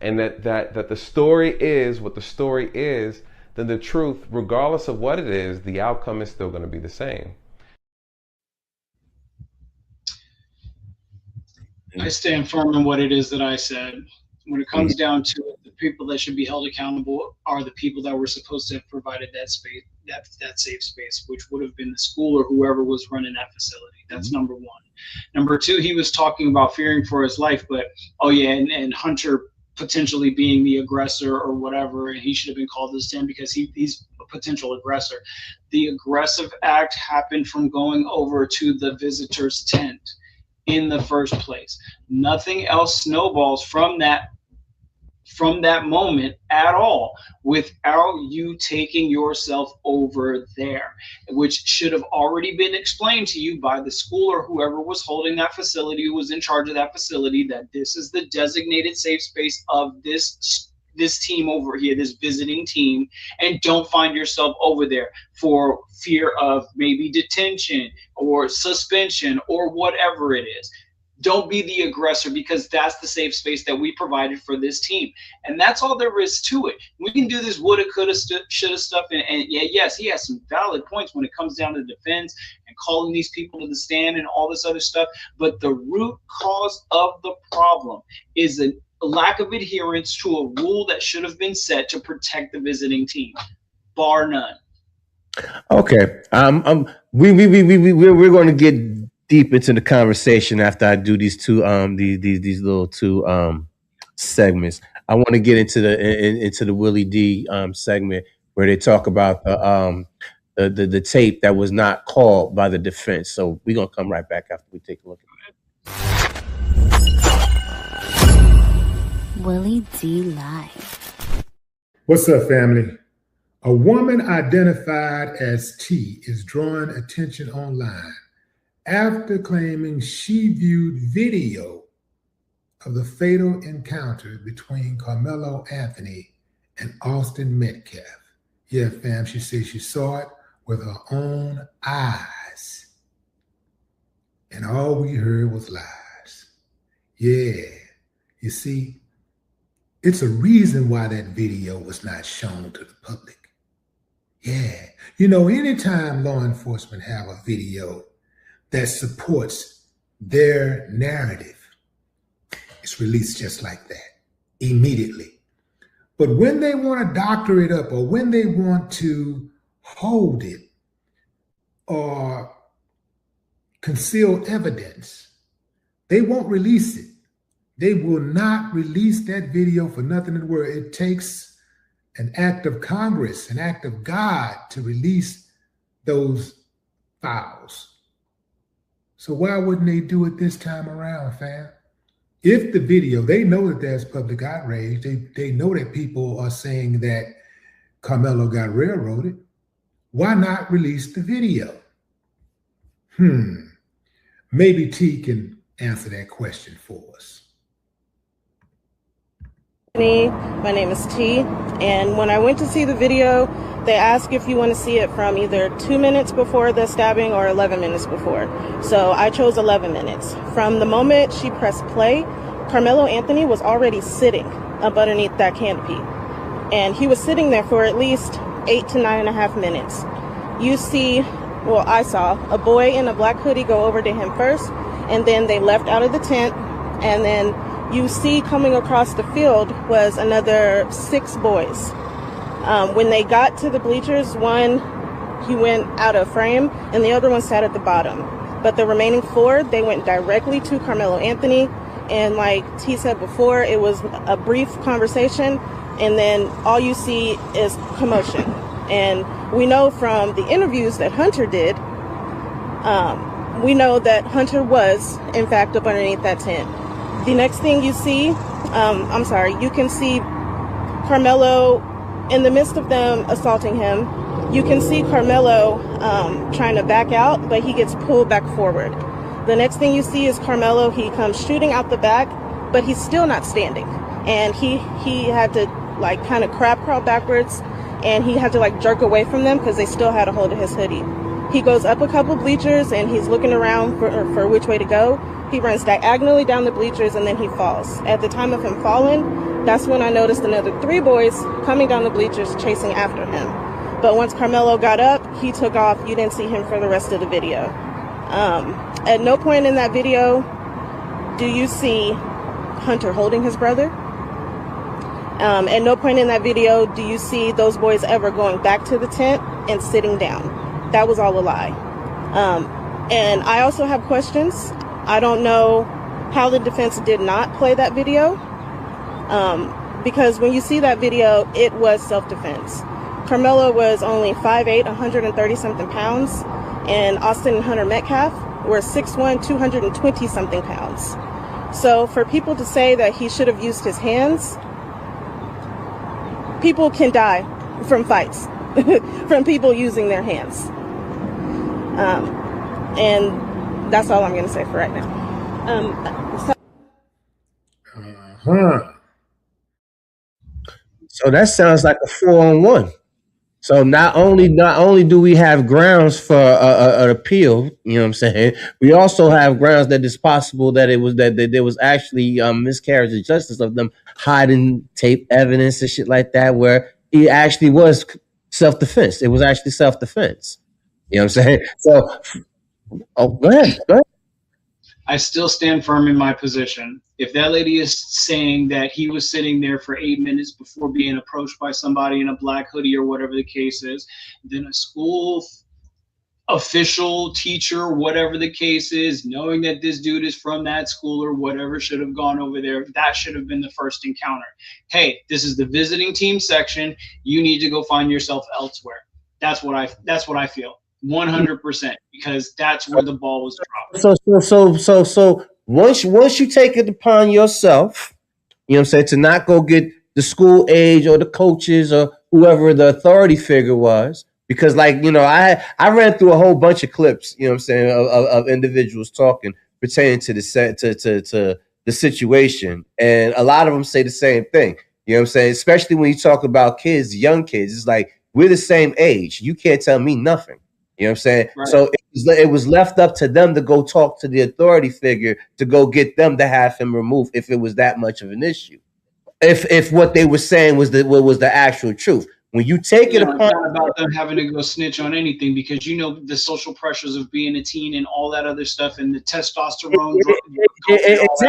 and that the story is what the story is, then the truth, regardless of what it is, the outcome is still going to be the same. I stand firm in what it is that I said. When it comes down to it, the people that should be held accountable are the people that were supposed to have provided that space, that safe space, which would have been the school or whoever was running that facility. That's number one. Number two, he was talking about fearing for his life, but and Hunter potentially being the aggressor or whatever, and he should have been called to the stand because he's a potential aggressor. The aggressive act happened from going over to the visitor's tent in the first place. Nothing else snowballs from that moment at all without you taking yourself over there, which should have already been explained to you by the school or whoever was holding that facility, who was in charge of that facility, that this is the designated safe space of this team over here, this visiting team, and don't find yourself over there for fear of maybe detention or suspension or whatever it is. Don't be the aggressor, because that's the safe space that we provided for this team. And that's all there is to it. We can do this woulda, coulda, shoulda stuff. And yes, he has some valid points when it comes down to defense and calling these people to the stand and all this other stuff. But the root cause of the problem is a lack of adherence to a rule that should have been set to protect the visiting team, bar none. Okay. We're going to get deep into the conversation after I do these two these little two segments. I want to get into the Willie D segment where they talk about the tape that was not called by the defense. So we're gonna come right back after we take a look at it. Willie D Live. What's up, family? A woman identified as T is drawing attention online after claiming she viewed video of the fatal encounter between Carmelo Anthony and Austin Metcalf. Yeah, fam, she says she saw it with her own eyes. And all we heard was lies. Yeah, you see, it's a reason why that video was not shown to the public. Yeah. You know, anytime law enforcement have a video that supports their narrative, it's released just like that, immediately. But when they want to doctor it up, or when they want to hold it or conceal evidence, they won't release it. They will not release that video for nothing in the world. It takes an act of Congress, an act of God to release those files. So why wouldn't they do it this time around, fam? If the video, they know that there's public outrage, they know that people are saying that Carmelo got railroaded, why not release the video? Maybe T can answer that question for us. My name is T, and when I went to see the video, they ask if you want to see it from either 2 minutes before the stabbing or 11 minutes before. So I chose 11 minutes. From the moment she pressed play, Carmelo Anthony was already sitting up underneath that canopy. And he was sitting there for at least 8 to 9.5 minutes. You see, well, I saw a boy in a black hoodie go over to him first, and then they left out of the tent, and then you see coming across the field was another 6 boys. When they got to the bleachers, one, he went out of frame, and the other one sat at the bottom. But the remaining 4, they went directly to Carmelo Anthony, and like T said before, it was a brief conversation, and then all you see is commotion. And we know from the interviews that Hunter did, we know that Hunter was, in fact, up underneath that tent. The next thing you see, you can see Carmelo in the midst of them assaulting him. You can see Carmelo trying to back out, but he gets pulled back forward. The next thing you see is Carmelo, he comes shooting out the back, but he's still not standing. And he had to like kind of crab crawl backwards, and he had to like jerk away from them because they still had a hold of his hoodie. He goes up a couple bleachers and he's looking around for which way to go. He runs diagonally down the bleachers and then he falls. At the time of him falling, that's when I noticed another 3 boys coming down the bleachers chasing after him. But once Carmelo got up, he took off. You didn't see him for the rest of the video. At no point in that video do you see Hunter holding his brother. At no point in that video do you see those boys ever going back to the tent and sitting down. That was all a lie. And I also have questions. I don't know how the defense did not play that video, because when you see that video, it was self-defense. Carmelo was only 5'8", 130-something pounds, and Austin and Hunter Metcalf were 6'1", 220-something pounds. So for people to say that he should have used his hands, people can die from fights, from people using their hands. And that's all I'm going to say for right now. So that sounds like a 4-on-1. So not only do we have grounds for an appeal, you know what I'm saying, we also have grounds that it's possible that there was actually miscarriage of justice of them hiding tape evidence and shit like that, where he actually was self-defense. It was actually self-defense. You know what I'm saying? So, go ahead. I still stand firm in my position. If that lady is saying that he was sitting there for 8 minutes before being approached by somebody in a black hoodie or whatever the case is, then a school official, teacher, whatever the case is, knowing that this dude is from that school or whatever, should have gone over there. That should have been the first encounter. Hey, this is the visiting team section. You need to go find yourself elsewhere. That's what I feel. 100%, because that's where the ball was dropped. So once you take it upon yourself, you know what I'm saying, to not go get the school age or the coaches or whoever the authority figure was, because like, you know, I ran through a whole bunch of clips, you know what I'm saying, of individuals talking pertaining to the situation, and a lot of them say the same thing. You know what I'm saying? Especially when you talk about kids, young kids, it's like, we're the same age. You can't tell me nothing. You know what I'm saying? Right. So it was left up to them to go talk to the authority figure to go get them to have him removed if it was that much of an issue. If what they were saying was the actual truth. When you take it It's upon not about them having to go snitch on anything, because you know the social pressures of being a teen and all that other stuff, and the testosterone, exactly.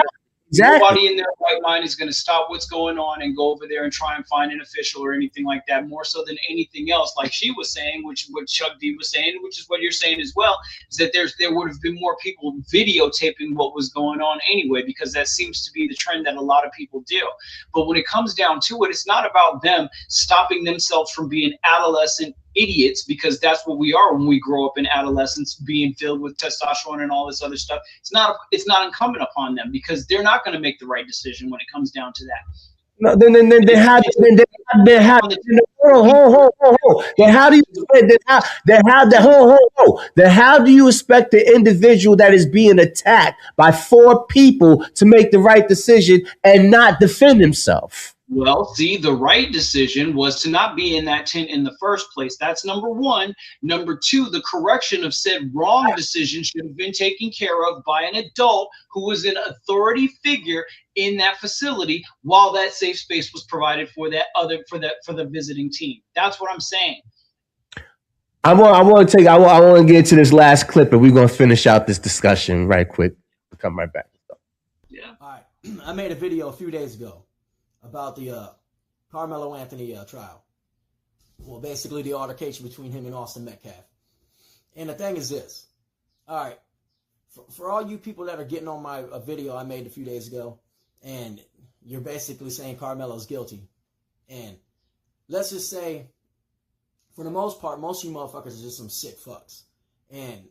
Nobody in their right mind is going to stop what's going on and go over there and try and find an official or anything like that. More so than anything else, like she was saying, which what Chuck D was saying, which is what you're saying as well, is that there would have been more people videotaping what was going on anyway, because that seems to be the trend that a lot of people do. But when it comes down to it, it's not about them stopping themselves from being adolescent idiots, because that's what we are when we grow up in adolescence, being filled with testosterone and all this other stuff. It's not incumbent upon them, because they're not going to make the right decision when it comes down to that. No, then they have how do you expect the individual that is being attacked by 4 people to make the right decision and not defend himself? Well, see, the right decision was to not be in that tent in the first place. That's number one. Number two, the correction of said wrong decision should have been taken care of by an adult who was an authority figure in that facility, while that safe space was provided for the visiting team. That's what I'm saying. I want to get into this last clip, and we're going to finish out this discussion right quick. We'll come right back. Yeah. All right. I made a video a few days ago about the Carmelo Anthony trial. Well, basically the altercation between him and Austin Metcalf. And the thing is this. All right. For all you people that are getting on my video I made a few days ago, and you're basically saying Carmelo's guilty. And let's just say, for the most part, most of you motherfuckers are just some sick fucks. And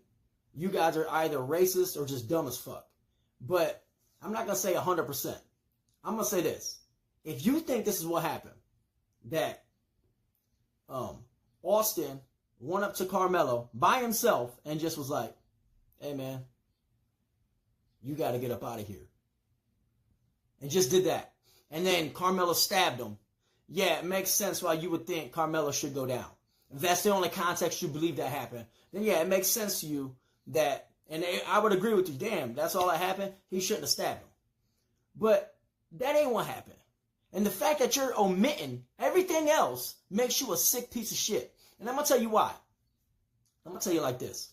you guys are either racist or just dumb as fuck. But I'm not going to say 100%. I'm going to say this. If you think this is what happened, that Austin went up to Carmelo by himself and just was like, hey, man, you got to get up out of here. And just did that. And then Carmelo stabbed him. Yeah, it makes sense why you would think Carmelo should go down. If that's the only context you believe that happened, then yeah, it makes sense to you that, and I would agree with you, damn, that's all that happened, he shouldn't have stabbed him. But that ain't what happened. And the fact that you're omitting everything else makes you a sick piece of shit. And I'm going to tell you why. I'm going to tell you like this.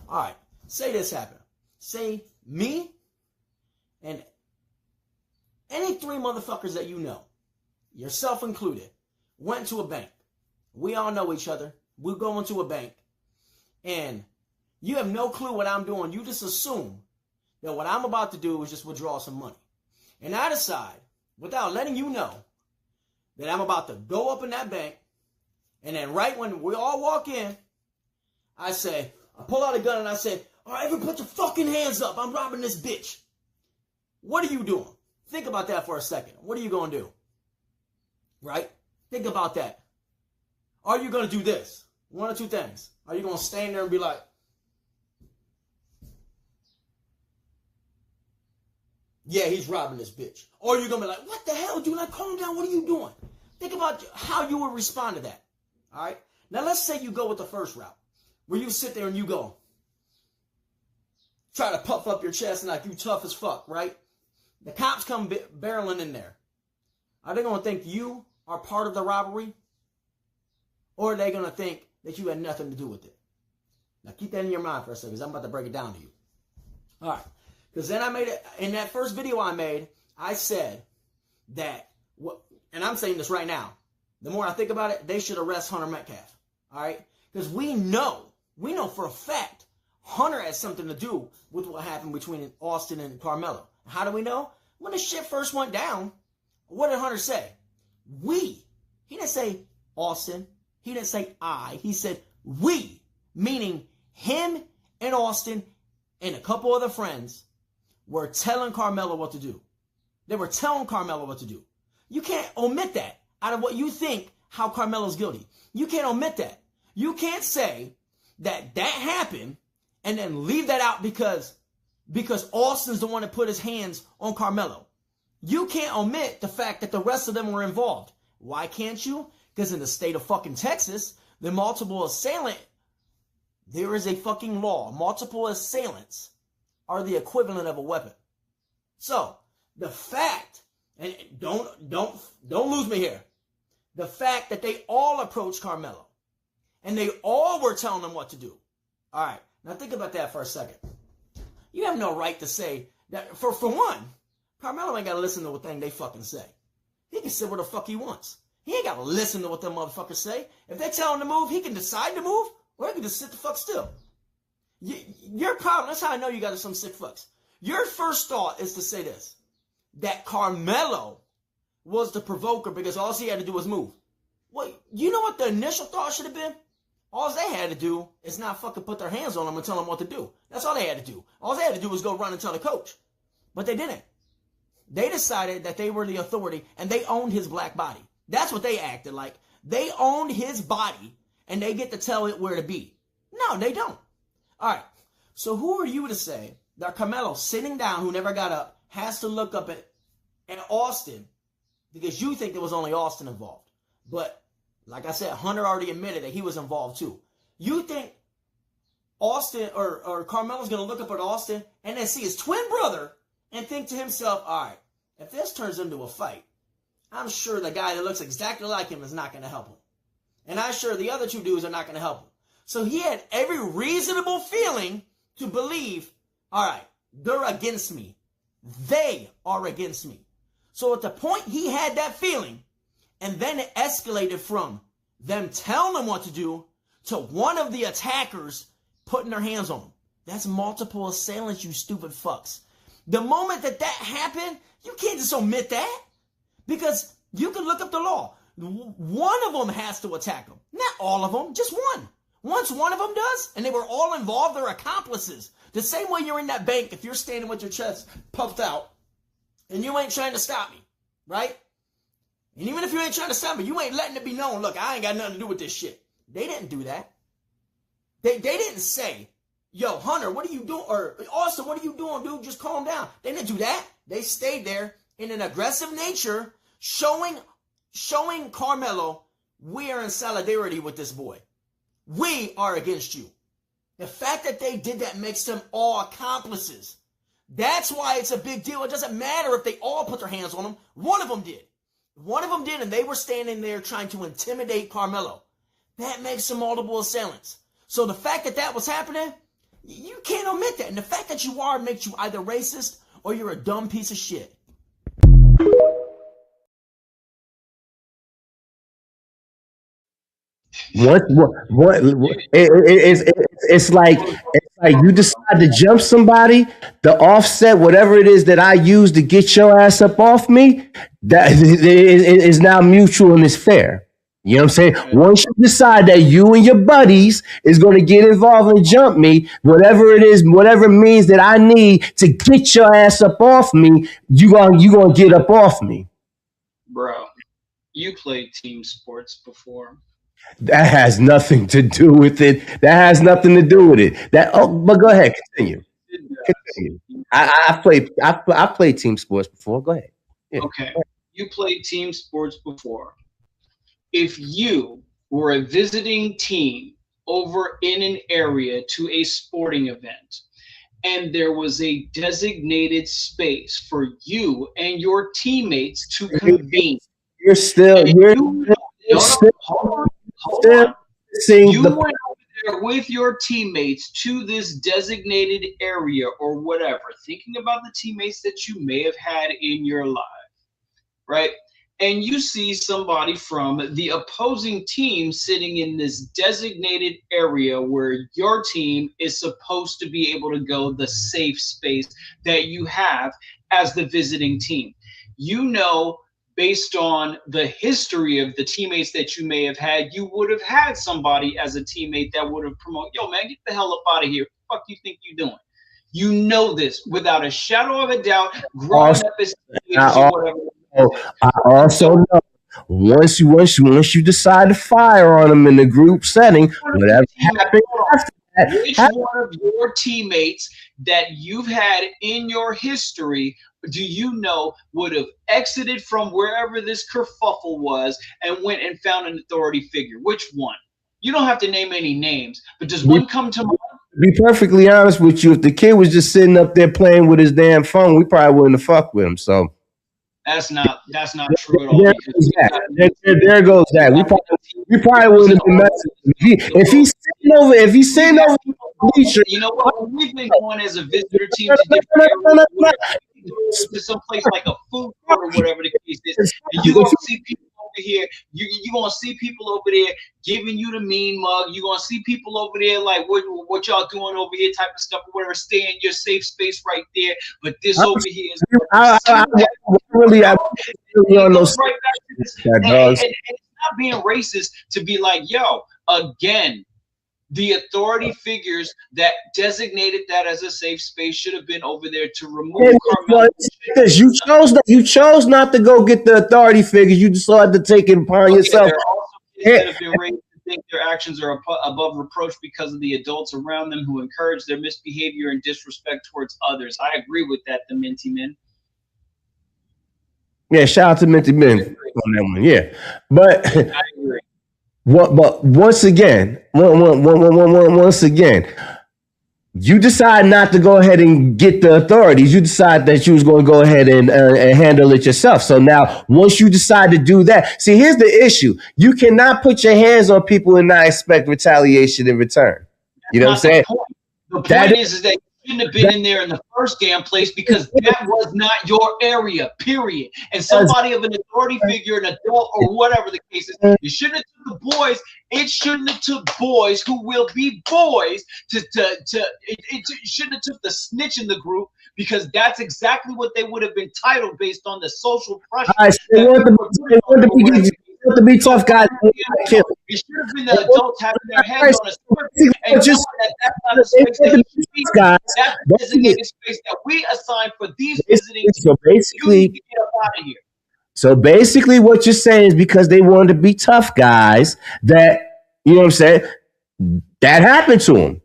All right, say this happened. Say me and any 3 motherfuckers that you know, yourself included, went to a bank. We all know each other. We go into a bank. And you have no clue what I'm doing. You just assume that what I'm about to do is just withdraw some money. And I decide, without letting you know, that I'm about to go up in that bank. And then right when we all walk in, I pull out a gun and I say, all right, everyone put your fucking hands up. I'm robbing this bitch. What are you doing? Think about that for a second. What are you going to do? Right? Think about that. Are you going to do this? One or two things. Are you going to stand there and be like, yeah, he's robbing this bitch? Or are you going to be like, what the hell, dude? Like, calm down. What are you doing? Think about how you would respond to that. All right? Now, let's say you go with the first route, where you sit there and you go, try to puff up your chest and like you tough as fuck, right? The cops come barreling in there. Are they going to think you are part of the robbery? Or are they going to think that you had nothing to do with it? Now, keep that in your mind for a second, because I'm about to break it down to you. All right. Because then I made it, in that first video I made, I said that, and I'm saying this right now, the more I think about it, they should arrest Hunter Metcalf. All right? Because we know for a fact, Hunter has something to do with what happened between Austin and Carmelo. How do we know? When the shit first went down, what did Hunter say? We. He didn't say Austin. He didn't say I. He said we, meaning him and Austin and a couple other friends were telling Carmelo what to do. They were telling Carmelo what to do. You can't omit that out of what you think how Carmelo's guilty. You can't omit that. You can't say that happened and then leave that out because Austin's the one that put his hands on Carmelo. You can't omit the fact that the rest of them were involved. Why can't you? Because in the state of fucking Texas, the multiple assailant, there is a fucking law. Multiple assailants are the equivalent of a weapon. So, the fact, and don't lose me here. the fact that they all approached Carmelo and they all were telling him what to do. All right, now think about that for a second. You have no right to say that. For one, Carmelo ain't got to listen to what thing they fucking say. He can say what the fuck he wants. He ain't got to listen to what them motherfuckers say. If they tell him to move, he can decide to move, or he can just sit the fuck still. Your problem, that's how I know you got some sick fucks. Your first thought is to say this, that Carmelo was the provoker because all he had to do was move. Well, you know what the initial thought should have been? All they had to do is not fucking put their hands on him and tell him what to do. That's all they had to do. All they had to do was go run and tell the coach. But they didn't. They decided that they were the authority and they owned his black body. That's what they acted like. They owned his body and they get to tell it where to be. No, they don't. All right. So who are you to say that Carmelo, sitting down, who never got up, has to look up at Austin because you think there was only Austin involved? But like I said, Hunter already admitted that he was involved too. You think Austin or Carmelo's going to look up at Austin and then see his twin brother and think to himself, all right, if this turns into a fight, I'm sure the guy that looks exactly like him is not going to help him. And I'm sure the other two dudes are not going to help him. So he had every reasonable feeling to believe, all right, they're against me. They are against me. So at the point he had that feeling, and then it escalated from them telling him what to do to one of the attackers putting their hands on him. That's multiple assailants, you stupid fucks. The moment that happened, you can't just omit that. Because you can look up the law. One of them has to attack them. Not all of them, just one. Once one of them does, and they were all involved, they're accomplices. The same way you're in that bank, if you're standing with your chest puffed out, and you ain't trying to stop me, right? And even if you ain't trying to stop me, you ain't letting it be known, look, I ain't got nothing to do with this shit. They didn't do that. They didn't say, yo, Hunter, what are you doing? Or Austin, what are you doing, dude? Just calm down. They didn't do that. They stayed there in an aggressive nature, showing Carmelo, we are in solidarity with this boy. We are against you. The fact that they did that makes them all accomplices. That's why it's a big deal. It doesn't matter if they all put their hands on him. One of them did. One of them did, and they were standing there trying to intimidate Carmelo. That makes them multiple assailants. So the fact that that was happening, you can't omit that. And the fact that you are makes you either racist or you're a dumb piece of shit. It's like you decide to jump somebody, the offset, whatever it is that I use to get your ass up off me, that is now mutual and it's fair. You know what I'm saying? Once you decide that you and your buddies is going to get involved and jump me, whatever it is, whatever means that I need to get your ass up off me, you gonna get up off me. Bro, you played team sports before. That has nothing to do with it. But go ahead, continue. I played team sports before. Go ahead. Yeah. Okay, you played team sports before. If you were a visiting team over in an area to a sporting event, and there was a designated space for you and your teammates to convene, you went over there with your teammates to this designated area or whatever, thinking about the teammates that you may have had in your life, right? And you see somebody from the opposing team sitting in this designated area where your team is supposed to be able to go, the safe space that you have as the visiting team. You know, based on the history of the teammates that you may have had, you would have had somebody as a teammate that would have promoted, yo, man, get the hell up out of here. What the fuck you think you're doing? You know this without a shadow of a doubt, growing up as or whatever. I also know once you decide to fire on them in the group setting, whatever happens after that. Which one of your teammates that you've had in your history do you know would have exited from wherever this kerfuffle was and went and found an authority figure? Which one? You don't have to name any names, but does one come to mind? To be perfectly honest with you, if the kid was just sitting up there playing with his damn phone, we probably wouldn't have fucked with him. So That's not true at all. There goes that. We probably wouldn't have been messing. If he's sitting over the bleacher. You know what? When we've been going as a visitor team to different areas, to some place like a food court or whatever the case is, and you're gonna see people over here. You're gonna see people over there giving you the mean mug. You're gonna see people over there like what y'all doing over here, type of stuff or whatever. Stay in your safe space right there. But this over here is really on those. Right back to this. And it's not being racist to be like, yo, again. The authority figures that designated that as a safe space should have been over there to remove Carmelo. Because you chose not to go get the authority figures. You decided to take it upon yourself. There are also kids that have been raised to think their actions are above reproach because of the adults around them who encourage their misbehavior and disrespect towards others. I agree with that, the Minty Men. Yeah, shout out to Minty Men on that one. Yeah, but I agree. But once again, you decide not to go ahead and get the authorities. You decide that you was going to go ahead and handle it yourself. So now, once you decide to do that, see, here's the issue: you cannot put your hands on people and not expect retaliation in return. You know what I'm saying? The point is that you shouldn't have been in there in the first damn place because that was not your area, period. And somebody of an authority figure, an adult or whatever the case is, you shouldn't have took the boys. It shouldn't have took boys who will be boys it shouldn't have took the snitch in the group because that's exactly what they would have been titled based on the social pressure. They want to be tough guys. It should have been the adults having their heads on a script and knowing that that's not a space that you should be. That's a designated space that we assign for these visiting. So basically, get up out of here. So basically, what you're saying is because they wanted to be tough guys, that you know what I'm saying, that happened to them.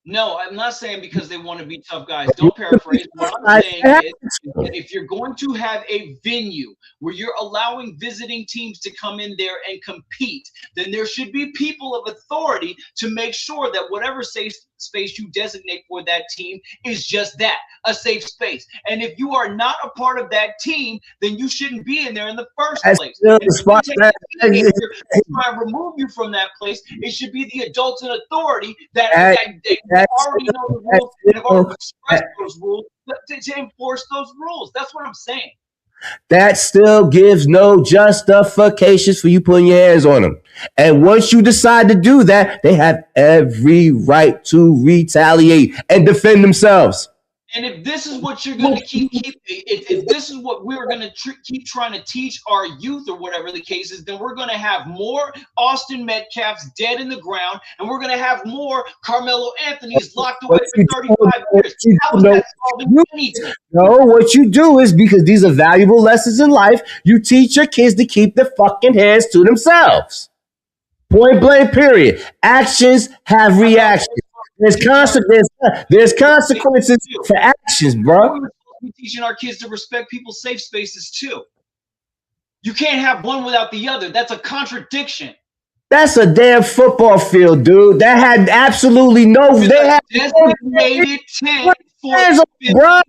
No, I'm not saying because they want to be tough guys. Don't paraphrase. What I'm saying is that if you're going to have a venue where you're allowing visiting teams to come in there and compete, then there should be people of authority to make sure that whatever safe space you designate for that team is just that, a safe space. And if you are not a part of that team, then you shouldn't be in there in the first place. If you try to remove you from that place, it should be the adults in authority that already know the rules and have already expressed those rules to enforce those rules. That's what I'm saying. That still gives no justifications for you putting your hands on them. And once you decide to do that, they have every right to retaliate and defend themselves. And if this is what you're going to if this is what we're going to keep trying to teach our youth or whatever the case is, then we're going to have more Austin Metcalfs dead in the ground, and we're going to have more Carmelo Anthony's locked away for 35 years. How is that solving anything? No, what you do is, because these are valuable lessons in life, you teach your kids to keep their fucking hands to themselves. Point blank, period. Actions have reactions. There's consequences for actions, bro. We're teaching our kids to respect people's safe spaces too. You can't have one without the other. That's a contradiction. That's a damn football field, dude. That had absolutely no. They had designated 10 for bro.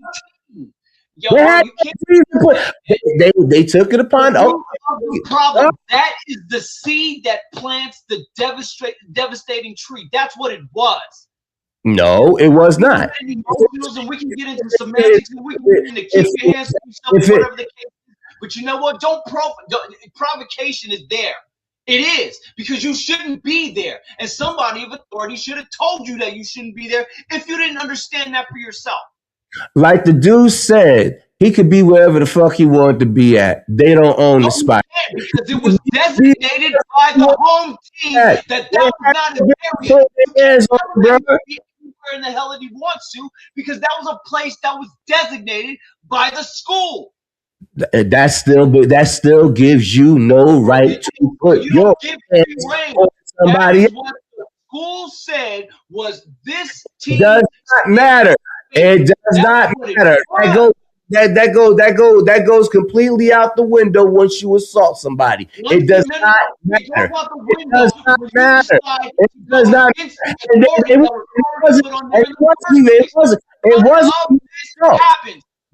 They took it upon. The problem, that is the seed that plants the devastating tree. That's what it was. No, it was not. And we can get into semantics and we can get into keep your hands to yourself, whatever the case is. But you know what? Provocation is there. It is, because you shouldn't be there. And somebody of authority should have told you that you shouldn't be there if you didn't understand that for yourself. Like the dude said, he could be wherever the fuck he wanted to be at. They don't own the spot. Because it was designated by the home team that was not an area. Where in the hell that he wants to, because that was a place that was designated by the school. That still gives you no right to put your hands on somebody else. What the school said was this team does not matter. It does not matter. That goes completely out the window once you assault somebody. It does not matter. It does not matter. It does not. It wasn't.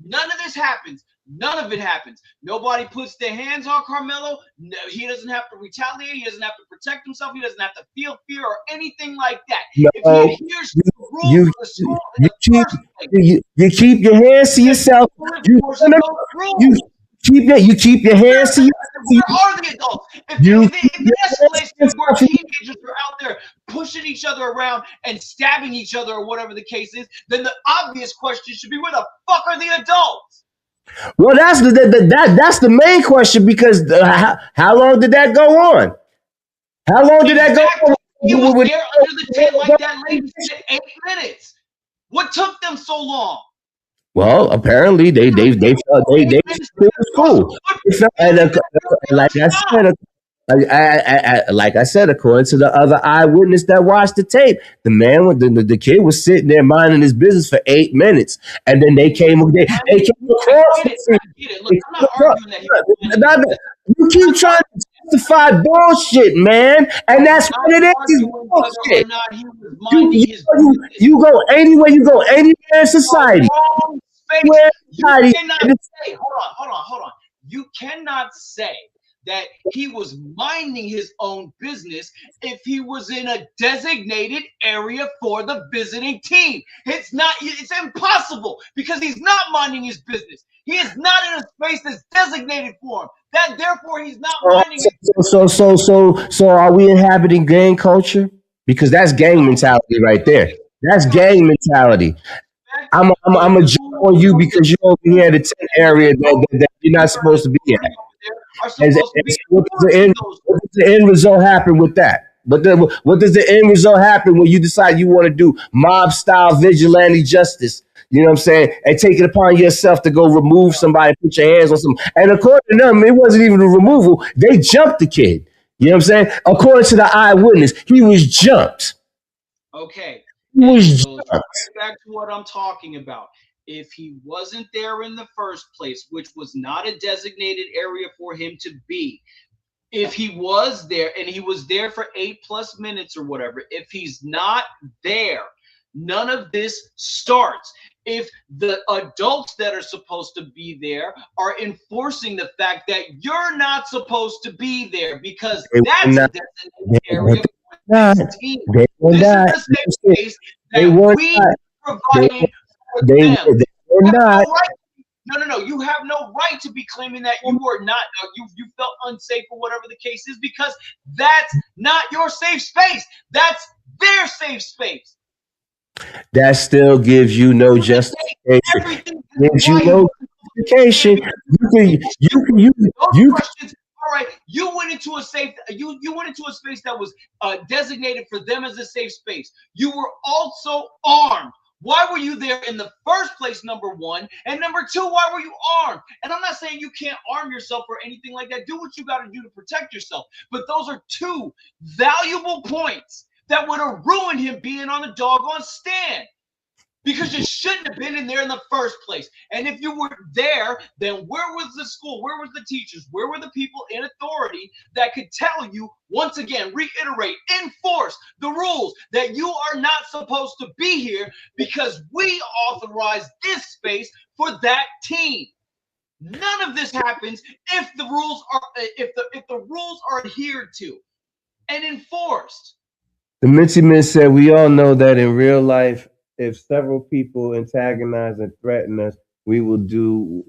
None of this happens. None of it happens. Nobody puts their hands on Carmelo. No, he doesn't have to retaliate. He doesn't have to protect himself. He doesn't have to feel fear or anything like that. If he adheres to the rules of the school in the first place, you keep your hands to yourself. You keep your hands to yourself. Where are the adults? If the escalation where teenagers are out there pushing each other around and stabbing each other or whatever the case is, then the obvious question should be, where the fuck are the adults? Well, that's the main question, because how long did that go on? How long did that go on? He was there under the tent like that lady said, 8 minutes. What took them so long? Well, apparently they felt it was cool. Like I said, according to the other eyewitness that watched the tape, the kid was sitting there minding his business for 8 minutes, and then they came across. You keep trying to justify bullshit, man, and that's what it is. Bullshit. You go anywhere. You go anywhere in society. You cannot say, hold on. You cannot say that he was minding his own business if he was in a designated area for the visiting team. It's impossible, because he's not minding his business. He is not in a space that's designated for him. Therefore he's not minding his So are we inhabiting gang culture? Because that's gang mentality right there. That's gang mentality. I'm a jump on you because you're over here in the tent area that you're not supposed to be at. What does the end result happen with that? What does the end result happen when you decide you want to do mob style vigilante justice? You know what I'm saying? And take it upon yourself to go remove somebody, put your hands on some. And according to them, it wasn't even a removal. They jumped the kid. You know what I'm saying? According to the eyewitness, he was jumped. Okay. He was jumped. Back to what I'm talking about. If he wasn't there in the first place, which was not a designated area for him to be, if he was there and he was there for 8+ minutes or whatever, if he's not there, none of this starts. If the adults that are supposed to be there are enforcing the fact that you're not supposed to be there, because that's a designated area for this team. This is the same space that we providing for them. No. You have no right to be claiming that you were not, you felt unsafe or whatever the case is, because that's not your safe space. That's their safe space. That still gives you no justification. Gives you no justification. You questions. All right, you went into a safe. You went into a space that was designated for them as a safe space. You were also armed. Why were you there in the first place, number one? And number two, why were you armed? And I'm not saying you can't arm yourself or anything like that. Do what you got to do to protect yourself. But those are two valuable points that would have ruined him being on the doggone stand, because you shouldn't have been in there in the first place. And if you were there, then where was the school? Where was the teachers? Where were the people in authority that could tell you, once again, reiterate, enforce the rules that you are not supposed to be here because we authorized this space for that team? None of this happens if the rules are adhered to and enforced. The Minty Men said, we all know that in real life, if several people antagonize and threaten us, we will do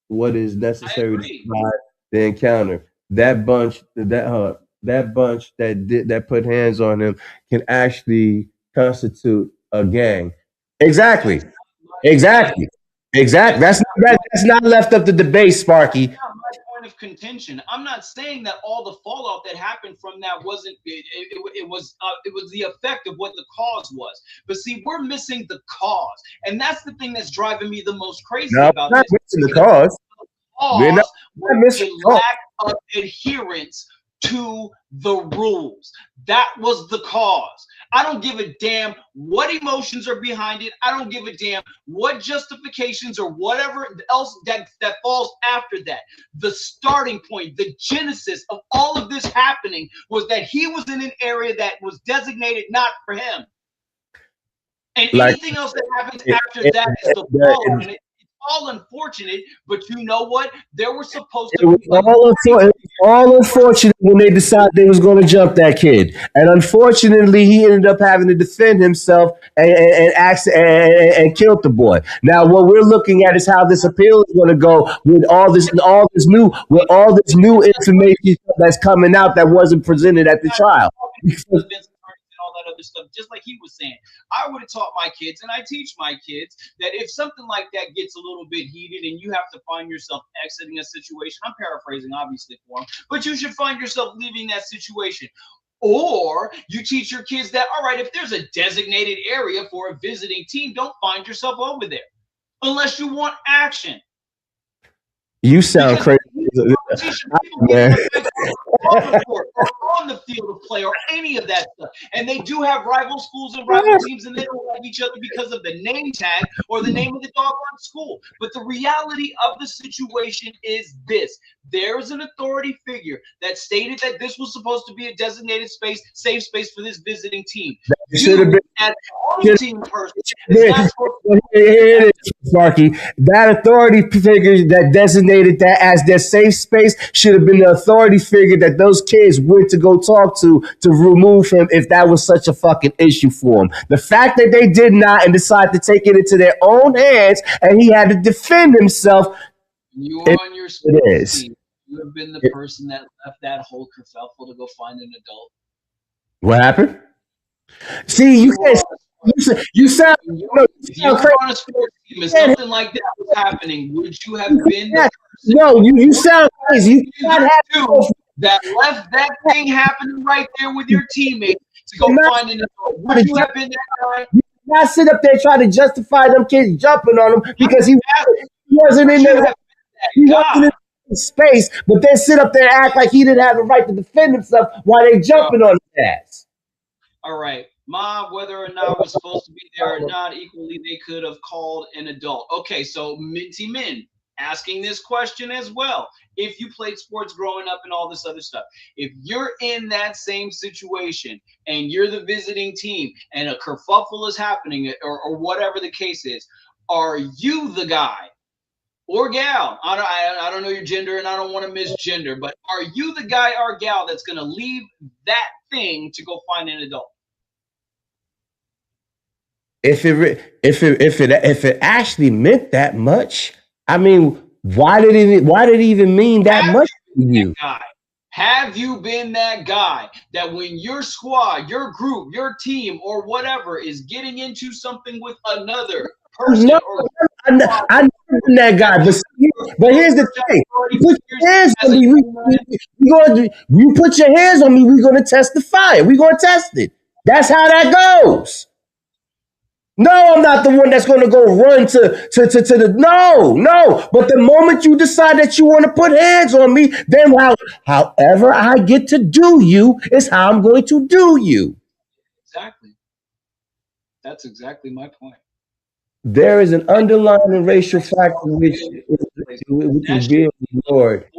what is necessary to survive the encounter. That bunch that put hands on him can actually constitute a gang. Exactly. That's not left up to debate, Sparky. That's not my point of contention. I'm not saying that all the fallout that happened from that wasn't. It was the effect of what the cause was. But see, we're missing the cause, and that's the thing that's driving me the most crazy about this. Missing the cause. We're not missing the lack of adherence to the rules. That was the cause. I don't give a damn what emotions are behind it. I don't give a damn what justifications or whatever else that falls after that. The starting point, the genesis of all of this happening was that he was in an area that was designated not for him. And anything else that happens after that is the fallout. And it's all unfortunate, but you know what? There were supposed It to was be like all unfortunate when they decided they was going to jump that kid, and unfortunately, he ended up having to defend himself and killed the boy. Now, what we're looking at is how this appeal is going to go with all this new information that's coming out that wasn't presented at the trial. and all that other stuff, just like he was saying. I would have taught my kids, and I teach my kids, that if something like that gets a little bit heated and you have to find yourself exiting a situation, I'm paraphrasing obviously for him, but you should find yourself leaving that situation. Or you teach your kids that, all right, if there's a designated area for a visiting team, don't find yourself over there unless you want action. You sound crazy. Man. On the field of play or any of that stuff. And they do have rival schools and rival teams, and they don't like each other because of the name tag or the name of the doggone school. But the reality of the situation is this. There is an authority figure that stated that this was supposed to be a designated space, safe space for this visiting team. You, as a home team person, is not supposed Here it is, Sparky. That authority figure that designated that as their safe space should have been the authority figure that those kids went to go talk to remove him if that was such a fucking issue for him. The fact that they did not and decided to take it into their own hands and he had to defend himself. You are on your sports team. You have been the person that left that whole kerfuffle to go find an adult. What happened? See, you can't. You sound crazy. On a sports team and something like that was happening, would you have been the person? No, you sound crazy. That left that thing happening right there with your teammate to go find an adult. Would you have been that guy? You not sit up there trying to justify them kids jumping on him because he wasn't in there. He wasn't in space, but then sit up there and act like he didn't have the right to defend himself while they jumping on his ass. All right. Mom, whether or not we're supposed to be there or not, equally they could have called an adult. Okay, so Minty Min asking this question as well. If you played sports growing up and all this other stuff, if you're in that same situation and you're the visiting team and a kerfuffle is happening or whatever the case is, are you the guy or gal? I don't know your gender and I don't want to misgender, but are you the guy or gal that's going to leave that thing to go find an adult? If it actually meant that much, I mean, why did it even mean that much to you? Have you been that guy that when your squad, your group, your team, or whatever is getting into something with another person? No, I never been that guy. But here's the thing: you put your hands on me. You put your hands on me. We're gonna test the fire. We're gonna test it. That's how that goes. No, I'm not the one that's going to go run to the no. But the moment you decide that you want to put hands on me, then however I get to do you is how I'm going to do you. Exactly. That's exactly my point. There is an underlying racial factor which is being ignored.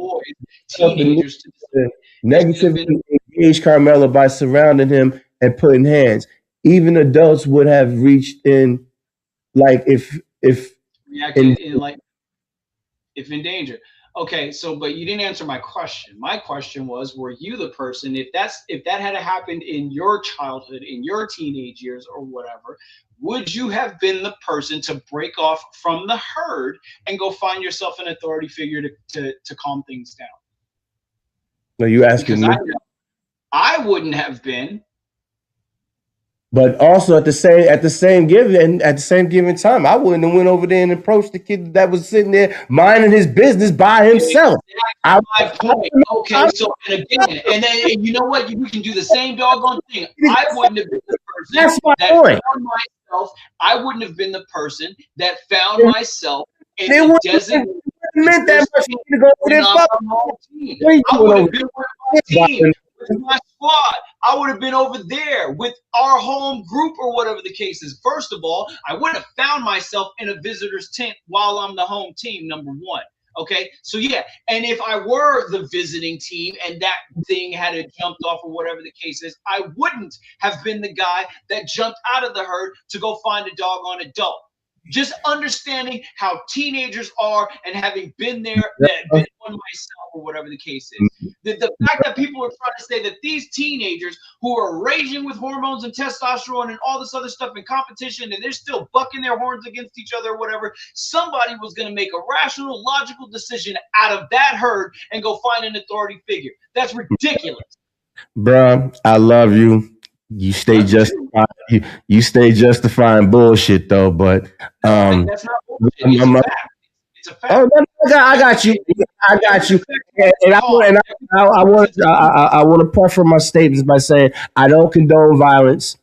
Negatively engaged Carmelo by surrounding him and putting hands. Even adults would have reached in, like if in danger. Okay, so but you didn't answer my question. My question was, were you the person, if that had happened in your childhood, in your teenage years or whatever, would you have been the person to break off from the herd and go find yourself an authority figure to calm things down? Are you asking me? I wouldn't have been. But also at the same given time, I wouldn't have went over there and approached the kid that was sitting there minding his business by himself. My point. Okay, so and then you know what? We can do the same doggone thing. I wouldn't have been the person That's my that point. found myself. I wouldn't have been the person that found myself in the desert. Meant that much to go over there. I would have been with my team. With my squad, I would have been over there with our home group or whatever the case is. First of all, I would have found myself in a visitor's tent while I'm the home team, number one. Okay, so yeah, and if I were the visiting team and that thing had jumped off or whatever the case is, I wouldn't have been the guy that jumped out of the herd to go find a doggone adult. Just understanding how teenagers are and having been there, been one myself or whatever the case is. The fact that people are trying to say that these teenagers who are raging with hormones and testosterone and all this other stuff in competition and they're still bucking their horns against each other or whatever, somebody was going to make a rational, logical decision out of that herd and go find an authority figure. That's ridiculous. Bruh, I love you. You stay justified. You stay justifying bullshit though, but that's not bullshit. It's a fact. It's a fact. Oh, no, I got you. I got you. And I want to preface my statements by saying I don't condone violence.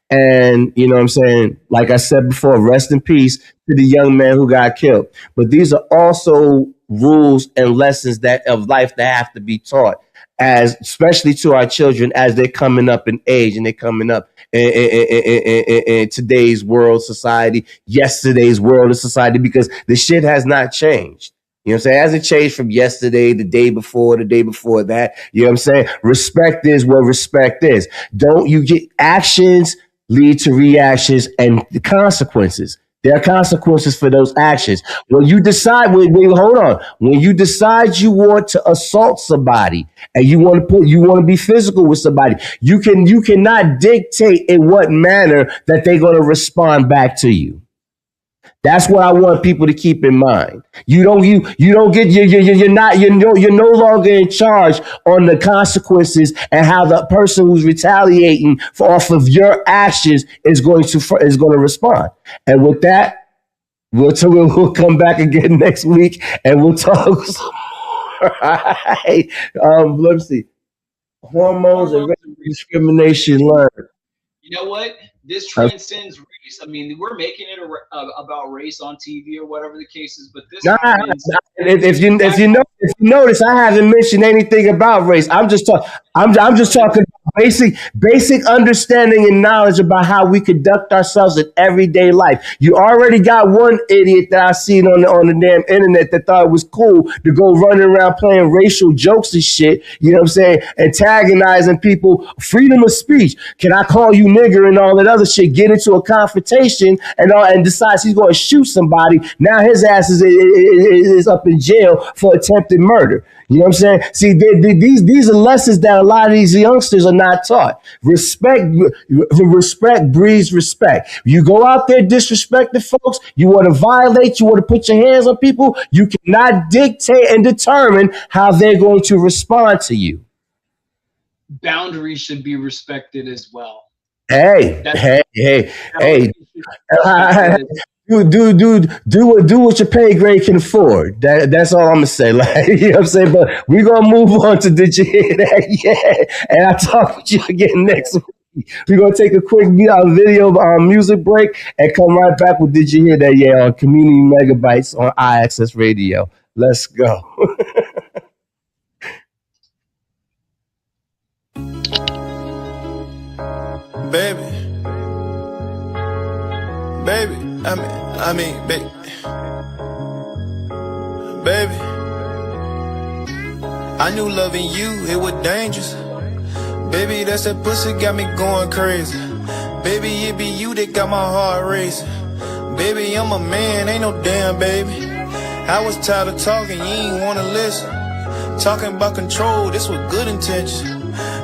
And you know what I'm saying? Like I said before, rest in peace to the young man who got killed. But these are also rules and lessons of life that have to be taught, as especially to our children as they're coming up in age and they're coming up in today's world society, yesterday's world of society, because the shit has not changed. You know what I'm saying? It hasn't changed from yesterday, the day before that. You know what I'm saying? Respect is what respect is. Don't you get actions lead to reactions and the consequences. There are consequences for those actions. When you decide, hold on. When you decide you want to assault somebody and you want to be physical with somebody, you cannot dictate in what manner that they're going to respond back to you. That's what I want people to keep in mind. You're no longer in charge on the consequences and how the person who's retaliating off of your actions is going to respond. And with that, we'll come back again next week and we'll talk some more. Right. Let's see. Hormones and discrimination learned. You know what? This transcends race. I mean, we're making it about race on TV or whatever the case is, but this. If you notice, I haven't mentioned anything about race. I'm just talking basic understanding and knowledge about how we conduct ourselves in everyday life. You already got one idiot that I seen on the damn internet that thought it was cool to go running around playing racial jokes and shit. You know what I'm saying? Antagonizing people. Freedom of speech. Can I call you nigger and all that other shit? Get into a confrontation and decides he's going to shoot somebody. Now his ass is up in jail for attempted murder. You know what I'm saying? See, these are lessons that a lot of these youngsters are not taught. Respect breeds respect. You go out there disrespecting folks, you want to violate, you want to put your hands on people, you cannot dictate and determine how they're going to respond to you. Boundaries should be respected as well. Hey. Do what your pay grade can afford. That's all I'm gonna say. Like, you know what I'm saying? But we're gonna move on to Did You Hear That? Yeah. And I'll talk with you again next week. We're gonna take a quick video music break and come right back with Did You Hear That? Yeah, on Community Megabytes on IAXIS Radio. Let's go. Baby, baby, I knew loving you, it was dangerous. Baby, that's that pussy got me going crazy. Baby, it be you that got my heart racing. Baby, I'm a man, ain't no damn baby. I was tired of talking, you ain't wanna listen. Talking about control, this was good intentions.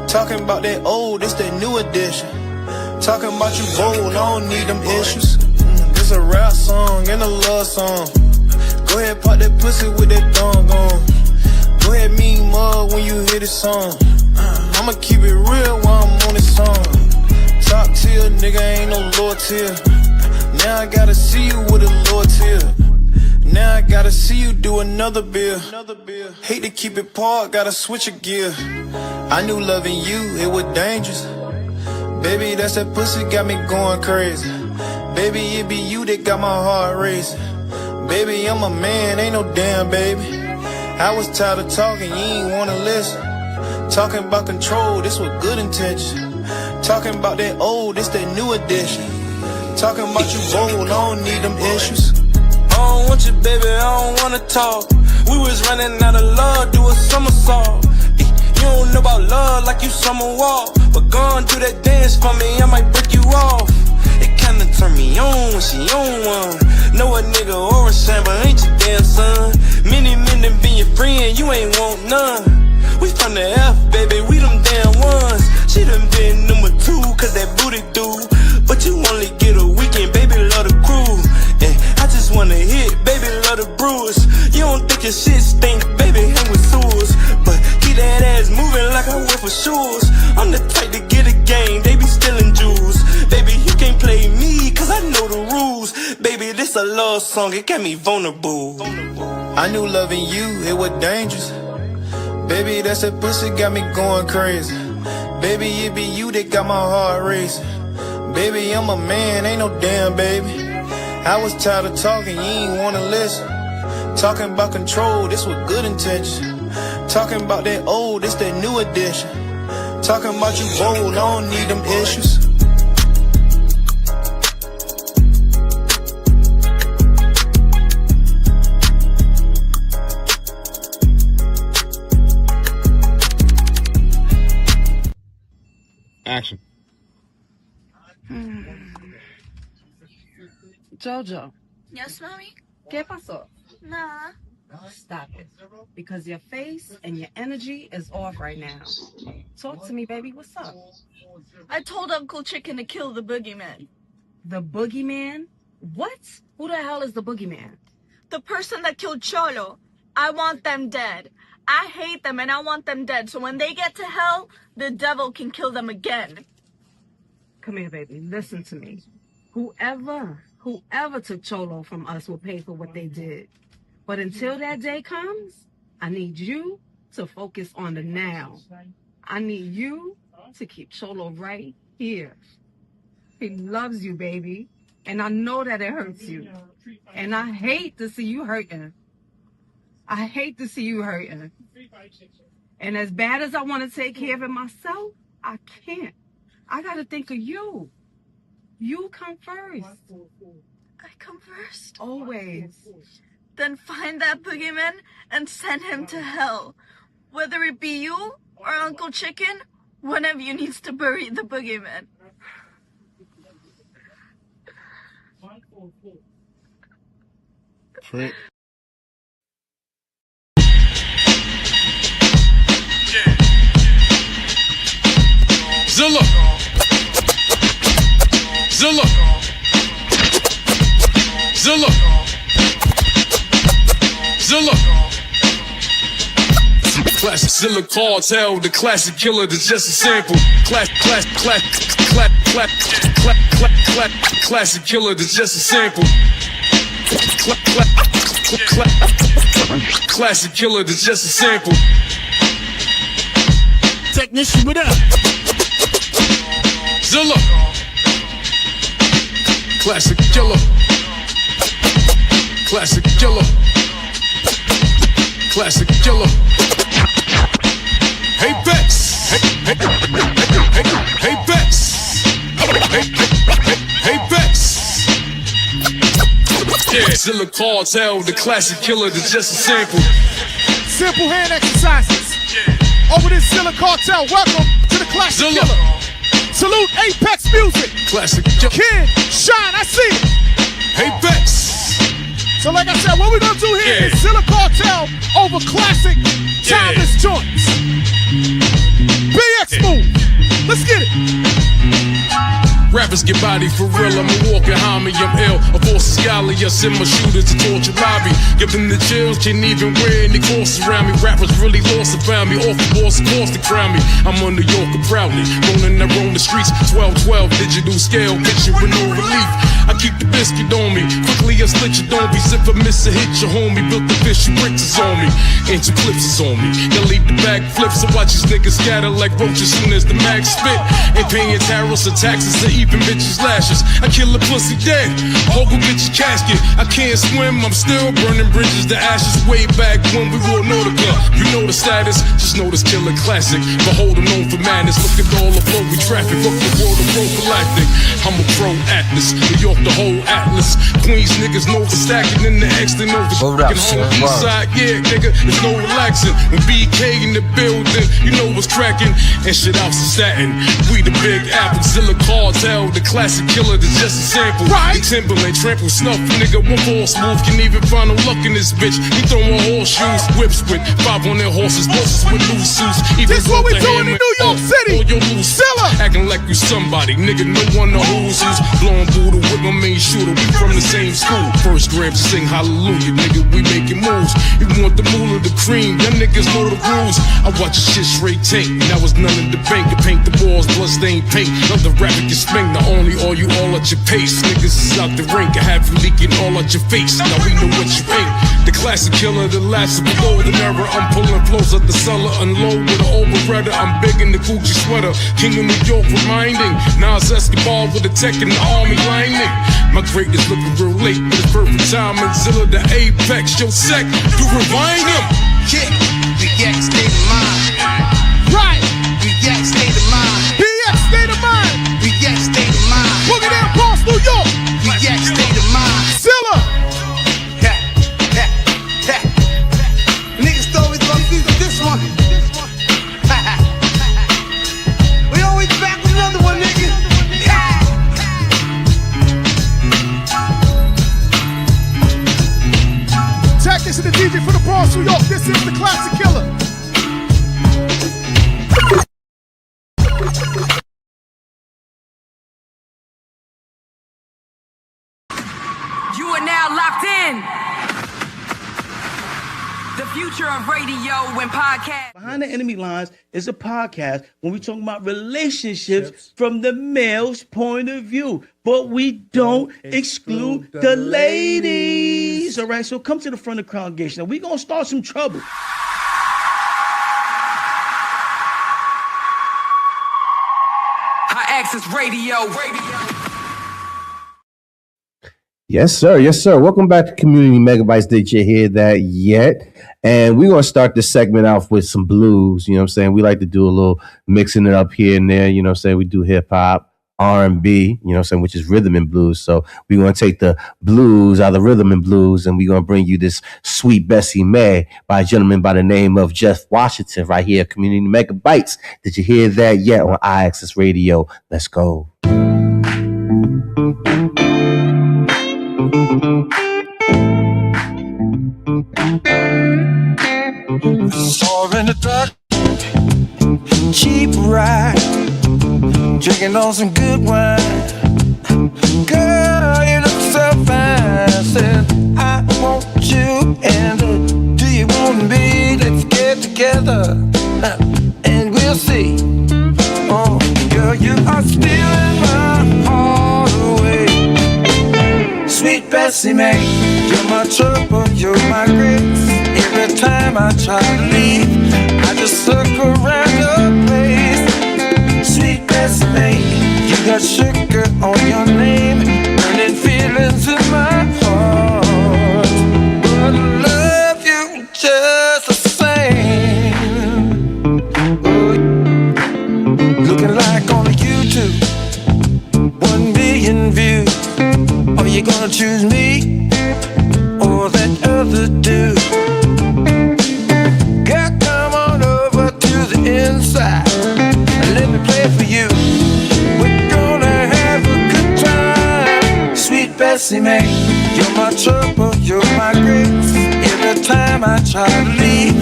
Talking about that old, this that new edition. Talking about you bold, I don't need them issues. This a rap song and a love song. Go ahead, pop that pussy with that dong on. Go ahead, mean mug when you hear this song. I'ma keep it real while I'm on this song. Top tier, nigga, ain't no lower tier. Now I gotta see you with a lower tier. Now I gotta see you do another beer. Hate to keep it parked, gotta switch a gear. I knew loving you, it was dangerous. Baby, that's that pussy got me going crazy. Baby, it be you that got my heart racing. Baby, I'm a man, ain't no damn baby. I was tired of talking, you ain't wanna listen. Talking about control, this was good intention. Talking about that old, this that new edition. Talking about you bold, I don't need them issues. I don't want you, baby, I don't wanna talk. We was running out of love, do a somersault. You don't know about love like you summer walk. But go and do that dance for me, I might break you off. It kinda turn me on when she on one. Know a nigga or a shame, but ain't your damn son. Many men done been your friend, you ain't want none. We from the F, baby, we them damn ones. She done been number 2, cause that booty do. But you only get a weekend, baby, love the crew. And I just wanna hit, baby, love the bruise. You don't think your shit stink, baby, hang with sewers. But keep that ass moving like I wear for shoes. I'm the type to get a game, they be stealing jewels. Baby, you can't play me, cause I know the rules. Baby, this a love song, it got me vulnerable. I knew loving you, it was dangerous. Baby, that's that pussy got me going crazy. Baby, it be you that got my heart racing. Baby, I'm a man, ain't no damn baby. I was tired of talking, you ain't wanna listen. Talking about control, this with good intention. Talking about that old, this that new edition. Talking about you bold, I don't need them issues. Action. Jojo. Yes, mommy? ¿Qué pasó? Nah. Stop it. Because your face and your energy is off right now. Talk to me, baby. What's up? I told Uncle Chicken to kill the boogeyman. The boogeyman? What? Who the hell is the boogeyman? The person that killed Cholo. I want them dead. I hate them and I want them dead. So when they get to hell, the devil can kill them again. Come here, baby. Listen to me. Whoever took Cholo from us will pay for what they did. But until that day comes, I need you to focus on the now. I need you to keep Cholo right here. He loves you, baby. And I know that it hurts you. And I hate to see you hurting. I hate to see you hurting. And as bad as I want to take care of it myself, I can't. I got to think of you. You come first. I come first? Always. Then find that boogeyman and send him to hell. Whether it be you or Uncle Chicken, one of you needs to bury the boogeyman. Trent. Zilla. Zilla. Zilla. Zilla. Classic Zilla Cartel, the classic killer that's just a sample. Classic killer that's just a sample. Classic killer that's just a sample. Technician, what up? Zilla. Classic killer. Classic killer. Classic killer. Hey Bex. Hey Bex. Hey Bex. Yeah, Zilla Cartel, the classic killer that's just a sample. Simple hand exercises. Over this Zilla Cartel, welcome to the classic Zilla. killer. Salute Apex Music. Classic killer. Kid, Shine, I see it. Hey Bex. So like I said, what we're gonna do here is Zilla Cartel over classic timeless joints. BX move. Let's get it. Rappers get body for real, I'm a walking homie, I'm ill. A force of scholar, I send my shooters to torture lobby. Give them the chills, can't even wear any courses around me. Rappers really lost and found me, off the boss, of course to crown me. I'm a New Yorker proudly, rolling that roam the streets. 12-12, digital scale, picture with no relief. I keep the biscuit on me, quickly I slit your dombies. If I miss a hit, your homie built the fish, bricks is on me. Ain't two clips is on me, they'll leave the bag flips. I watch these niggas scatter like roaches soon as the mag spit. Ain't paying tariffs or taxes or even bitches lashes. I kill a pussy dead, Hogo get your casket. I can't swim, I'm still burning bridges to ashes. Way back when we wore Nautica. You know the status, just know this killer classic. Behold, I'm known for madness. Look at all the flow we traffic. Fuck the world of pro galactic. I'm a pro atlas, New York the the whole atlas. Queens niggas know for stacking in the X, they know for What up, stacking home son? east side. Yeah, nigga, there's no relaxing. When BK in the building, you know what's cracking. And shit out to satin. We the Big Apple, Zilla Cartel, the classic killer that's just a sample. Right. The Timberland, trample, snuff, nigga, one ball smooth. Can even find no luck in this bitch. He throwing horseshoes, whips with 5 on their horses, bosses with loose suits. Even This what we doing in New York City. Your loose Zilla. Acting like you somebody, nigga, no one knows who's. Blowing Buddha with my main shooter, we from the same school. First gram to sing hallelujah, nigga, we making moves. You want the moolah, the cream, them niggas know the rules. I watch your shit straight tank, now it's none in the bank. To paint the walls, bloodstained paint. Another rapper can spring, not only are you all at your pace. Niggas is out the rink, I have you leaking all at your face. Now we know what you ain't. The classic killer, the last below the mirror. I'm pulling flows at the cellar, unload with an overrunner. I'm big in the Gucci sweater, king of New York reminding. Nas Escobar with the tech in the army lining. My greatness looking real late, but it's perfect time. And Zilla the apex, yo sec, do rewind him. Yeah, react state of mind. Right. React state of mind. React state of mind. React state of mind. Boogie down Bronx, New York. React state of mind. Zilla. Ha, ha, ha. Niggas always gonna see this one. We always back with another one, nigga. Check this is the DJ for the Bronx, New York. This is the classic killer. You are now locked in. The future of radio and podcast. Behind the Enemy Lines is a podcast when we talk about relationships from the male's point of view. But we don't exclude the ladies. All right, so come to the front of the congregation. We're going to start some trouble. IAXISRADIO. Yes, sir. Yes, sir. Welcome back to Community Megabytes. Did you hear that yet? And we're going to start this segment off with some blues. You know what I'm saying? We like to do a little mixing it up here and there. You know what I'm saying? We do hip hop, R&B, you know what I'm saying, which is rhythm and blues. So we're going to take the blues out of the rhythm and blues, and we're going to bring you this Sweet Bessie May by a gentleman by the name of Jeff Washington right here, Community Megabytes. Did you hear that yet on IAXIS Radio? Let's go. Saw her in the dark, cheap ride, drinking on some good wine. Girl, you look so fine. I said, I want you, and do you want me? Let's get together, and we'll see. Oh, girl, you are stealing my heart away. Sweet Bessie May, you're my trouble, you're my grace. Every time I try to leave, I just circle around your place. Sweet Bessie May, you got sugar on your name, burning feelings in my heart. But I love you just the same. Oh, looking like on YouTube, 1 billion views. Are you gonna choose me or that other dude? Girl, come on over to the inside and let me play for you. We're gonna have a good time. Sweet Bessie May, you're my trouble, you're my grace. Every time I try to leave,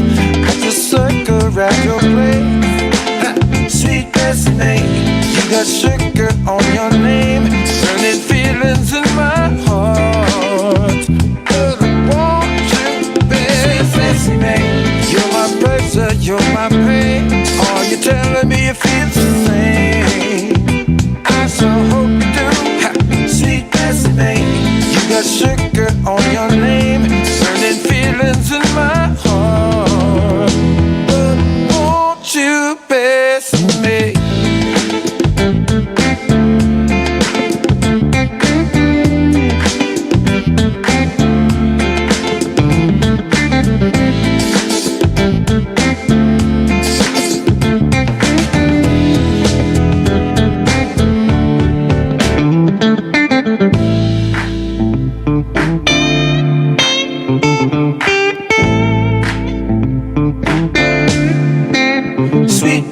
I just circle around your place. Sweet Bessie May, you got sugar on your name, burning feelings in my heart. But I want you, baby. Sweet Bessie May, you're my pleasure, you're my pain. Are you telling me you feel the same? I so hope you do. Sweet Bessie May, you got sugar on your name, burning feelings in my heart. But I want you,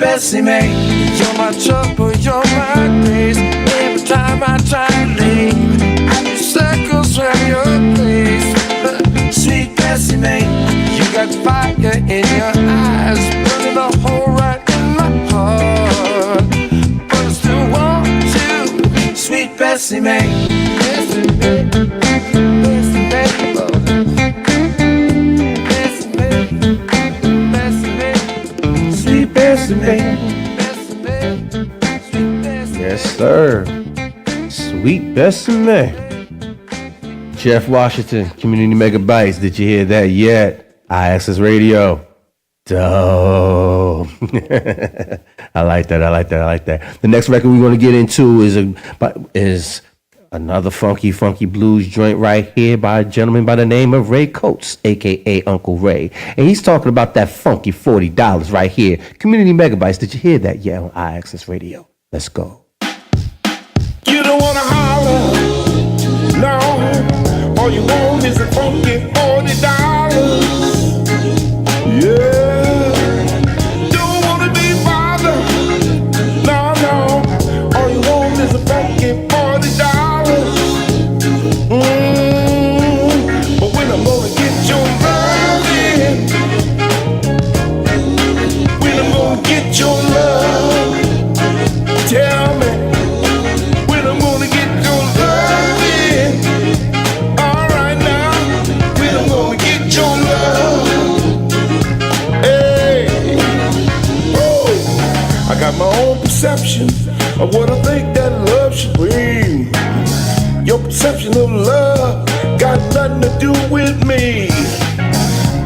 Bessie Mae. You're my trouble, you're my grace. Every time I try to leave, I do circles around your place. Sweet Bessie Mae, you got fire in your eyes, burning a hole right in my heart. But I still want you, sweet Bessie Mae. Bessie Mae, Bessie Mae, Bessie Mae, Bessie Mae, sweet Bessie Mae. Yes, sir. Sweet Bessie Mae. Jeff Washington, Community Megabytes. Did you hear that yet? IAXISRADIO. Dope. I like that. The next record we're going to get into is another funky blues joint right here by a gentleman by the name of Ray Coates, a.k.a. Uncle Ray. And he's talking about that funky $40 right here. Community Megabytes. Did you hear that yet on IAXISRADIO? Let's go. You don't wanna holler, no. All you want is a funky $40. Yeah. Don't wanna be bothered, no. All you want is a funky $40. But when I'm gonna get your loving, when I'm gonna get your love, tell me. Got my own perception of what I think that love should bring. Your perception of love got nothing to do with me.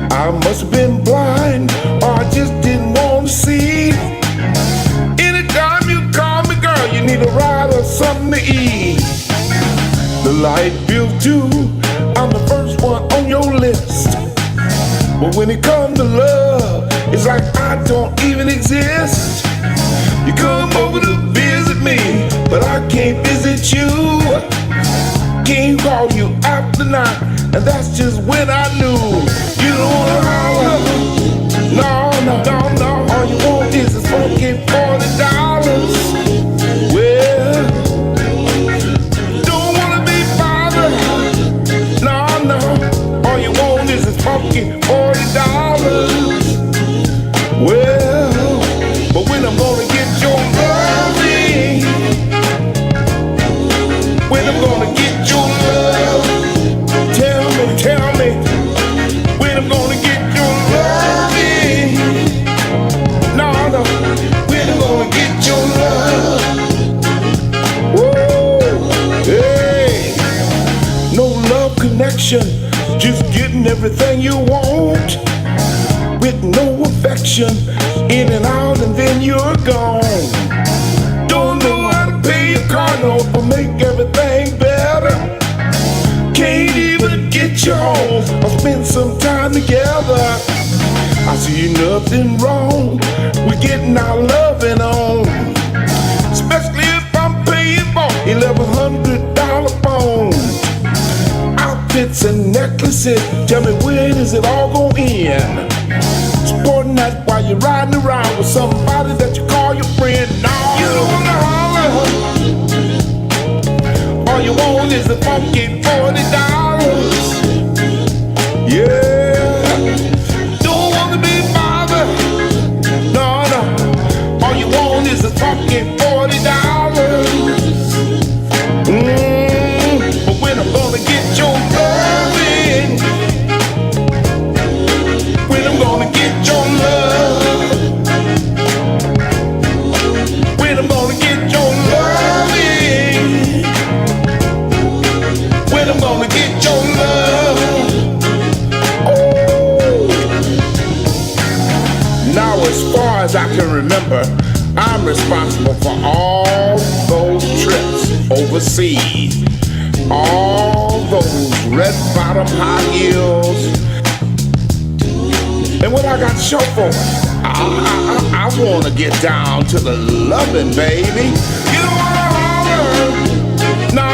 I must have been blind, or I just didn't want to see. Anytime you call me, girl, you need a ride or something to eat. The light bill too, I'm the first one on your list. But when it comes to love, it's like I don't even exist. You come over to visit me, but I can't visit you. Can't call you after night, and that's just when I knew. You don't wanna holler, no. All you want is a funky $40. Well, don't wanna be bothered, no. All you want is a funky $40. Well, but when I'm gonna get your loving, when I'm gonna get your love, tell me, when I'm gonna get your loving, no, when I'm gonna get your love, whoa, hey, no love connection, just getting everything you want, with no affection, in and out and then you're gone. Don't know how to pay a car note or make everything better. Can't even get you home or spend some time together. I see nothing wrong with getting our loving on, especially if I'm paying for $1,100 phones. Outfits and necklaces, tell me when is it all gonna end? Sporting that while you're riding around with somebody that you call your friend. No, you don't wanna holler. All you want is a funky $40. Yeah. Don't wanna be bothered. No. All you want is a funky $40. But when I'm gonna get your loving, when I'm gonna get your love, when I'm gonna get your loving, when I'm gonna get your love. Oh. Now as far as I can remember, I'm responsible for all those trips overseas, all those red bottom high heels. And what I got to show for it? I want to get down to the loving, baby. You don't want to holler. No.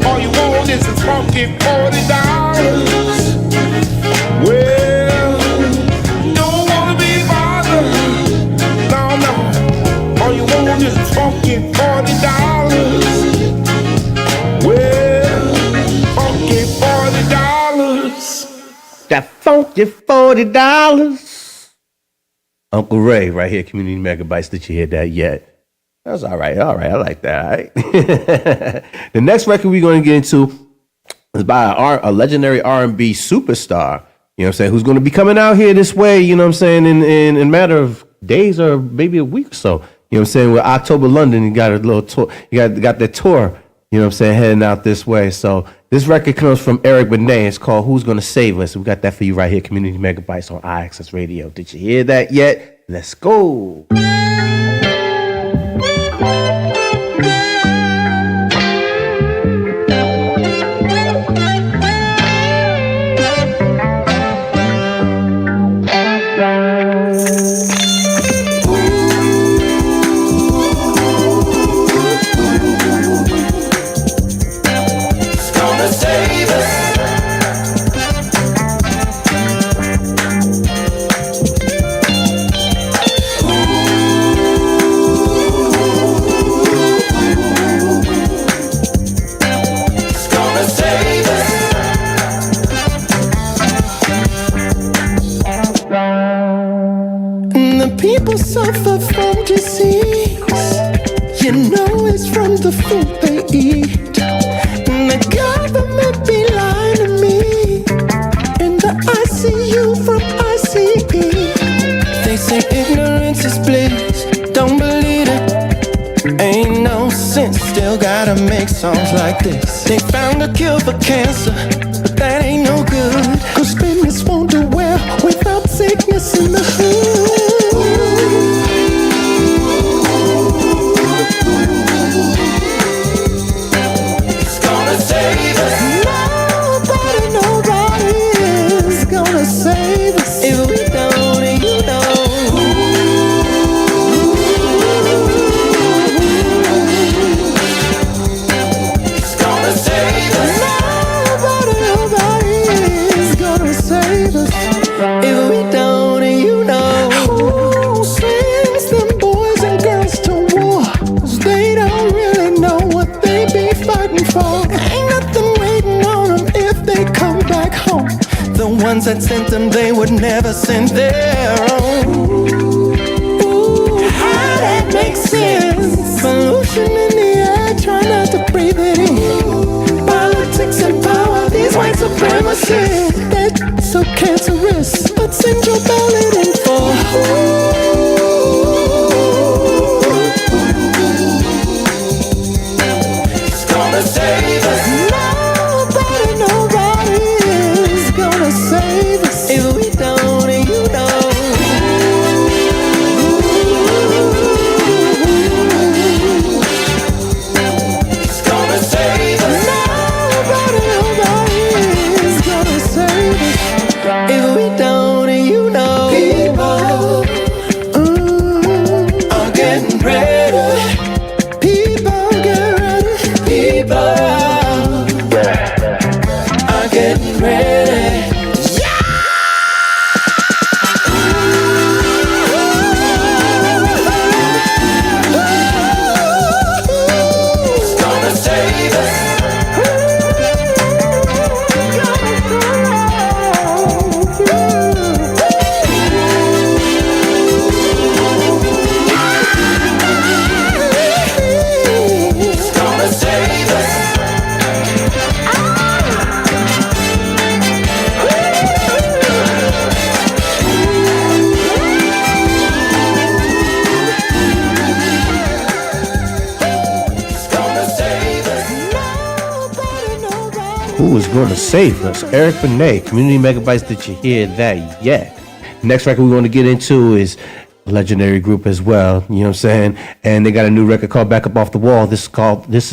All you want is a funky $40. Well, don't want to be bothered. No. funky $40. Well, funky $40. That funky $40. Uncle Ray, right here, Community Megabytes. Did you hear that yet? That's all right. All right. I like that. All right. The next record we're going to get into is by a legendary R&B superstar, you know what I'm saying, who's going to be coming out here this way, you know what I'm saying, in a matter of days or maybe a week or so. You know what I'm saying? With October London, you got a little tour. You got the tour, you know what I'm saying, heading out this way. So this record comes from Eric Benet. It's called Who's Gonna Save Us? We got that for you right here, Community Megabytes on IAXIS Radio. Did you hear that yet? Let's go. People suffer from disease. You know it's from the food they eat. And the government be lying to me. In the ICU from ICE. They say ignorance is bliss. Don't believe it. Ain't no sense. Still gotta make songs like this. They found a cure for cancer, but that ain't no good. Cause business won't do well without sickness in the hood. Ones that sent them, they would never send their own. Ooh, how that makes sense. Pollution in the air, try not to breathe it in. Politics and power, these white supremacists. They're so cancerous, but send your ballot in for it's gonna save us. If we don't, and you know. It's gonna save us. Nobody is gonna save us. If we don't, and you know. People are getting ready. People get ready. People are getting ready. Who is going to save us? Eric Benet, Community Megabytes. Did you hear that yet? Next record we're going to get into is a legendary group as well. You know what I'm saying? And they got a new record called Back Up Off the Wall. This is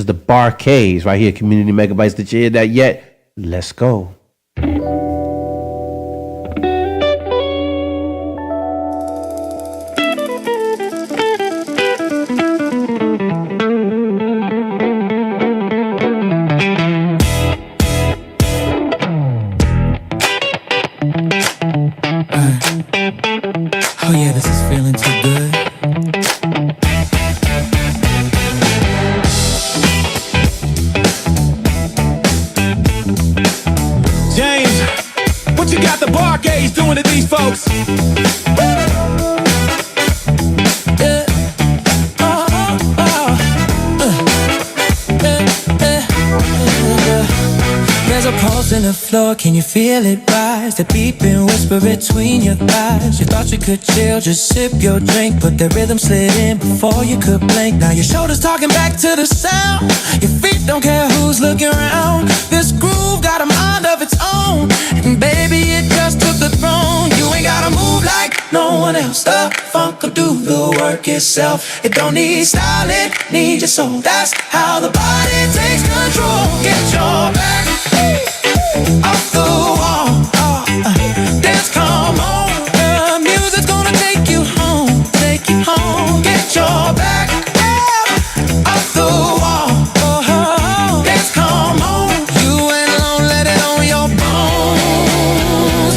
the Barcades right here. Community Megabytes. Did you hear that yet? Let's go. Oh yeah, this is feeling too good. the floor, can you feel it rise? The beat and whisper between your thighs. You thought you could chill, just sip your drink, but the rhythm slid in before you could blink. Now your shoulders talking back to the sound. Your feet don't care who's looking around. This groove got a mind of its own, and baby, it just took the throne. You ain't gotta move like no one else. The funk will do the work itself. It don't need style, it needs your soul. That's how the body takes control. Get your back off the wall. Dance, come on. The music's gonna take you home. Take you home. Get your back off the wall. Dance, come on. You ain't alone, let it on your bones.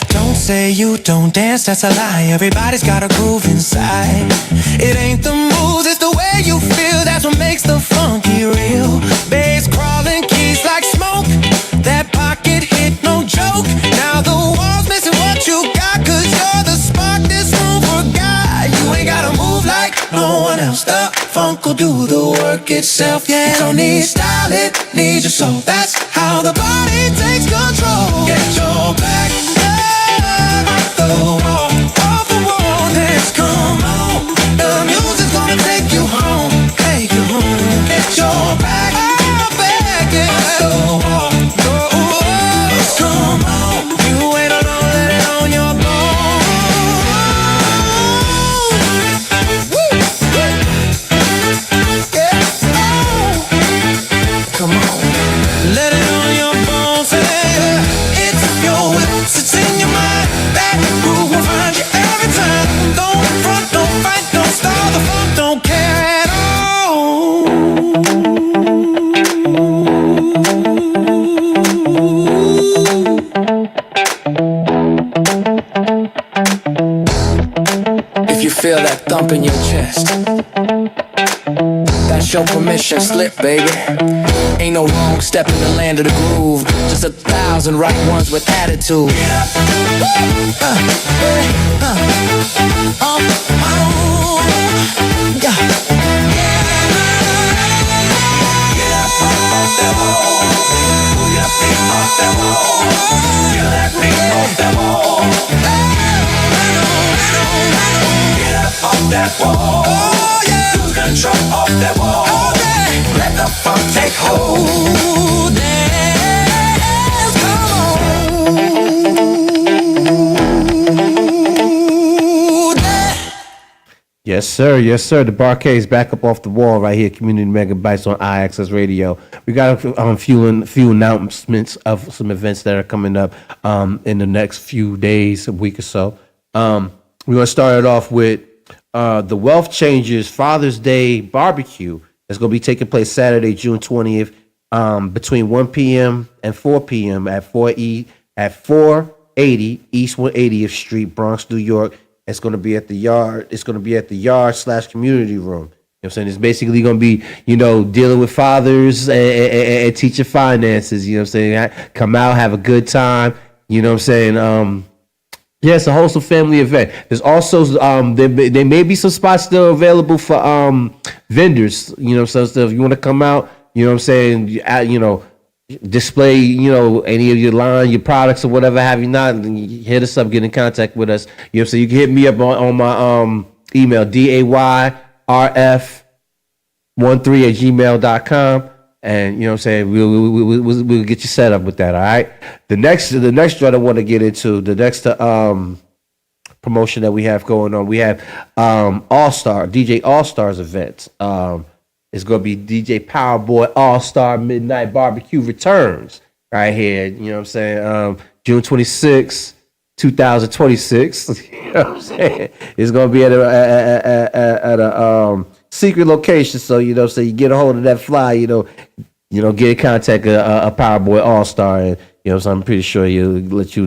Don't say you don't dance, that's a lie. Everybody's got a groove inside. It ain't the moves, it's the way you feel. That's what makes the funky real. Bass crawling, keys like smoke. That pocket hit, no joke. Now the walls missing what you got, 'cause you're the spark this room forgot. You ain't gotta move like no one else. The funk will do the work itself. Yeah, it don't need style, it needs your soul. That's how the body takes control. Get your back off the wall, off the wall. Dance, come on. The music's gonna take you home, take you home. Get your back, back, yeah. Off the wall, come on. You ain't alone, let it on your bones. Woo. Yeah. Come on, let it on your bones. Yeah. It's your whips, it's in your mind. That groove will find you every time. Don't front, don't fight, don't stall the funk, don't care at all. If you feel that thump in your chest, that's your permission slip, baby. Ain't no wrong step in the land of the groove. Just 1,000 right ones with attitude. Off that wall, oh yeah, lose control off that wall. Oh, yeah. Let the funk take hold. Dance, come on. Yes, sir. Yes, sir. The barcade's back up off the wall right here. Community Megabytes on IAXIS Radio. We got a few announcements of some events that are coming up in the next few days, a week or so. We're going to start it off with the Wealth Changers Father's Day Barbecue. It's going to be taking place Saturday, June 20th, between 1 p.m. and 4 p.m. at 480 East 180th Street, Bronx, New York. It's going to be at the Yard. It's going to be at the Yard/community room. You know what I'm saying? It's basically going to be, dealing with fathers and teaching finances. You know what I'm saying? Come out, have a good time. You know what I'm saying? Yeah, it's a wholesome family event. There's also there may be some spots still available for vendors. So if you want to come out, you know what I'm saying, display, any of your line, your products or whatever have you not, hit us up, get in contact with us. So you can hit me up on my email, dayy13@gmail.com. And you know what I'm saying, we'll get you set up with that. All right. The next joint I want to get into, the next promotion that we have going on, we have DJ All Stars event. It's gonna be DJ Powerboy All Star Midnight Barbecue returns right here. You know what I'm saying? June 26, 2026. You know what I'm saying? It's gonna be at a secret location, so so you get a hold of that fly, get in contact a Powerboy All Star, and so I'm pretty sure he'll let you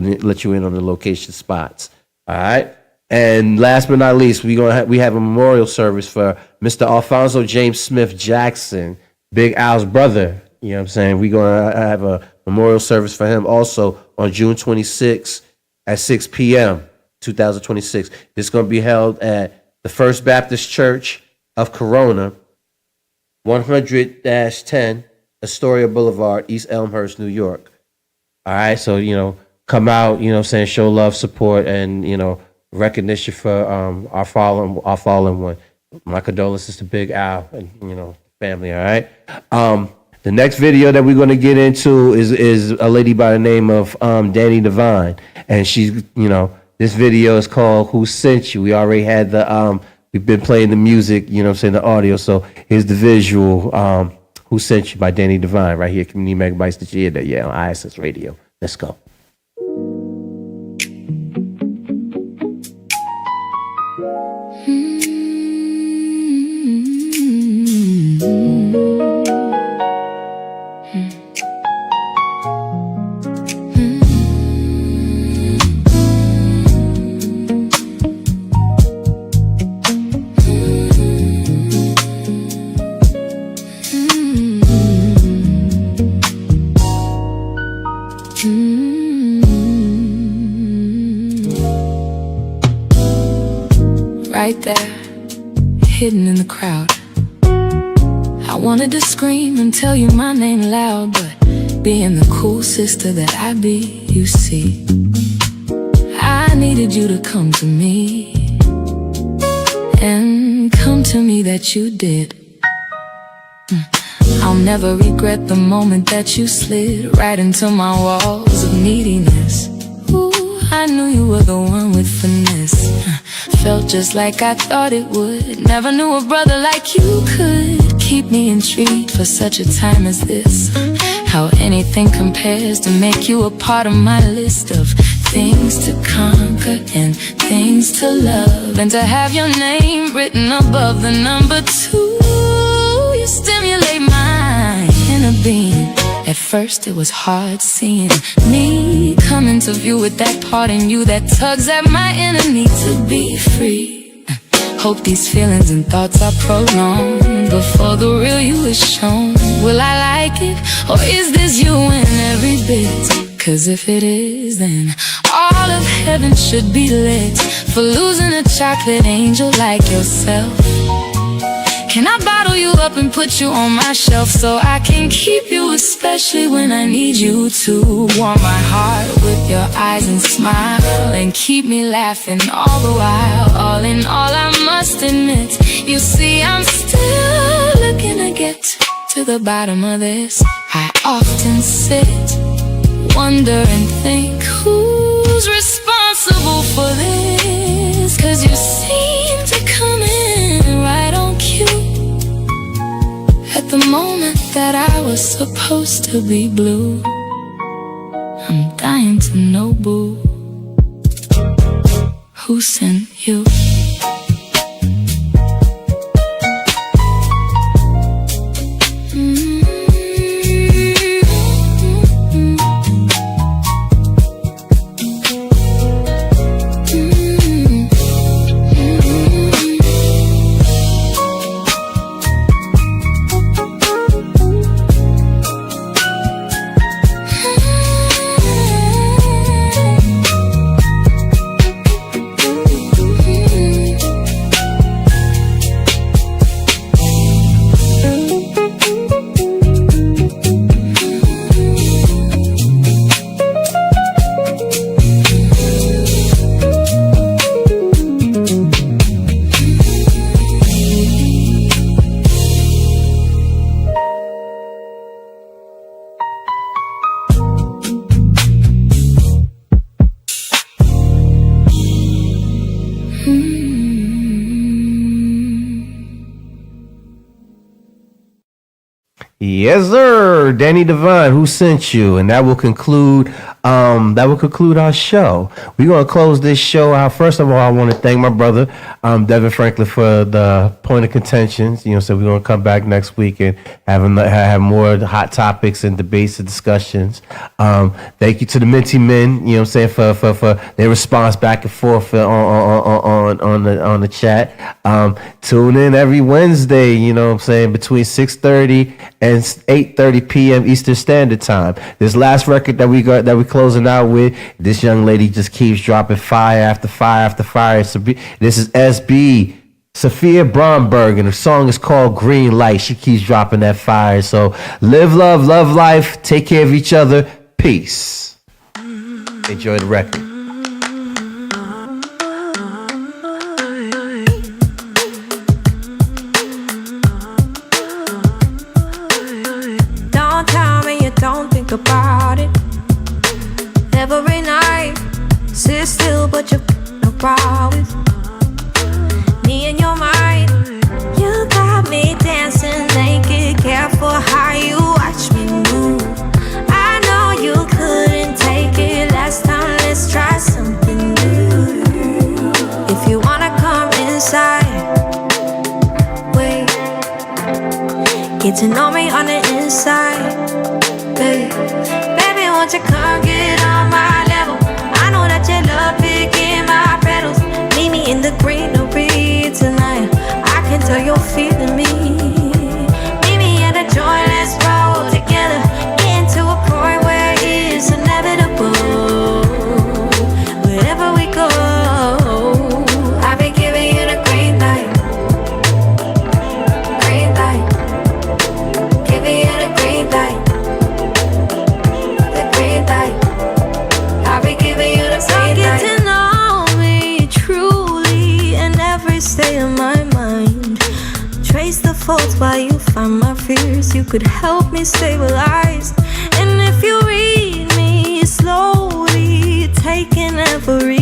in on the location spots. All right. And last but not least, we have a memorial service for Mr. Alfonso James Smith Jackson, Big Al's brother. You know what I'm saying? We're gonna have a memorial service for him also on June 26th at 6 p.m. 2026. It's gonna be held at the First Baptist Church of Corona, 100-10 Astoria Boulevard, East Elmhurst, New York. All right, so come out, show love, support, and recognition for our fallen one. My condolences to Big Al and family. All right. The next video that we're going to get into is a lady by the name of Danny DEVON, and she's this video is called "Who Sent You." We already had we've been playing the music, the audio. So here's the visual. "Who Sent You" by Danny DEVON right here. Community Megabytes. Did you hear that? Yeah, on IAXIS Radio. Let's go. Right there, hidden in the crowd. I wanted to scream and tell you my name loud, but being the cool sister that I be, you see, I needed you to come to me, and come to me that you did. I'll never regret the moment that you slid right into my walls of neediness. Ooh, I knew you were the one with finesse. Felt just like I thought it would. Never knew a brother like you could keep me intrigued for such a time as this. How anything compares to make you a part of my list of things to conquer and things to love, and to have your name written above the number 2. You stimulate my inner being. At first it was hard seeing me come into view with that part in you that tugs at my inner need to be free. Hope these feelings and thoughts are prolonged before the real you is shown. Will I like it, or is this you in every bit? 'Cause if it is, then all of heaven should be lit for losing a chocolate angel like yourself. Can I bottle you up and put you on my shelf so I can keep you, especially when I need you to? Warm my heart with your eyes and smile, and keep me laughing all the while. All in all, I must admit, you see, I'm still looking to get to the bottom of this. I often sit, wonder and think, who's responsible for this? 'Cause you seem to come in right on cue at the moment that I was supposed to be blue. I'm dying to know, boo, who sent you? Yes, sir. Danny DEVON, Who Sent You? And that will conclude our show. We're gonna close this show out. First of all, I want to thank my brother, Devin Franklin, for the point of contentions. So we're gonna come back next week and have more hot topics and debates and discussions. Thank you to the Minty Men, for their response back and forth on the chat. Tune in every Wednesday, between 6:30 and 8:30 p.m. Eastern Standard Time. This last record that we're closing out with, this young lady just keeps dropping fire after fire after fire. This is SB Sophia Bromberg, and her song is called Green Light. She keeps dropping that fire. So live, love life. Take care of each other. Peace. Enjoy the record. Don't tell me you don't think about it. Every night, sit still, but you're no problem. Me and your mind, you got me dancing naked. Careful how you watch me move. I know you couldn't take it last time. Let's try something new. If you wanna come inside, wait. Get to know me on the inside, babe. Baby, won't you come get on my level? I know that you love picking my petals. Meet me in the greenery tonight. I can tell you're feeling me. Meet me at a joint, let's roll together. Get into a point where it's inevitable. Wherever we go, I'll be giving you the green light. Green light. Giving you the green light. The green light. I'll be giving you the green light. So get to know me truly in every state of my mind. Trace the faults while you find my fears. You could help me stabilize. And if you read me slowly, taking every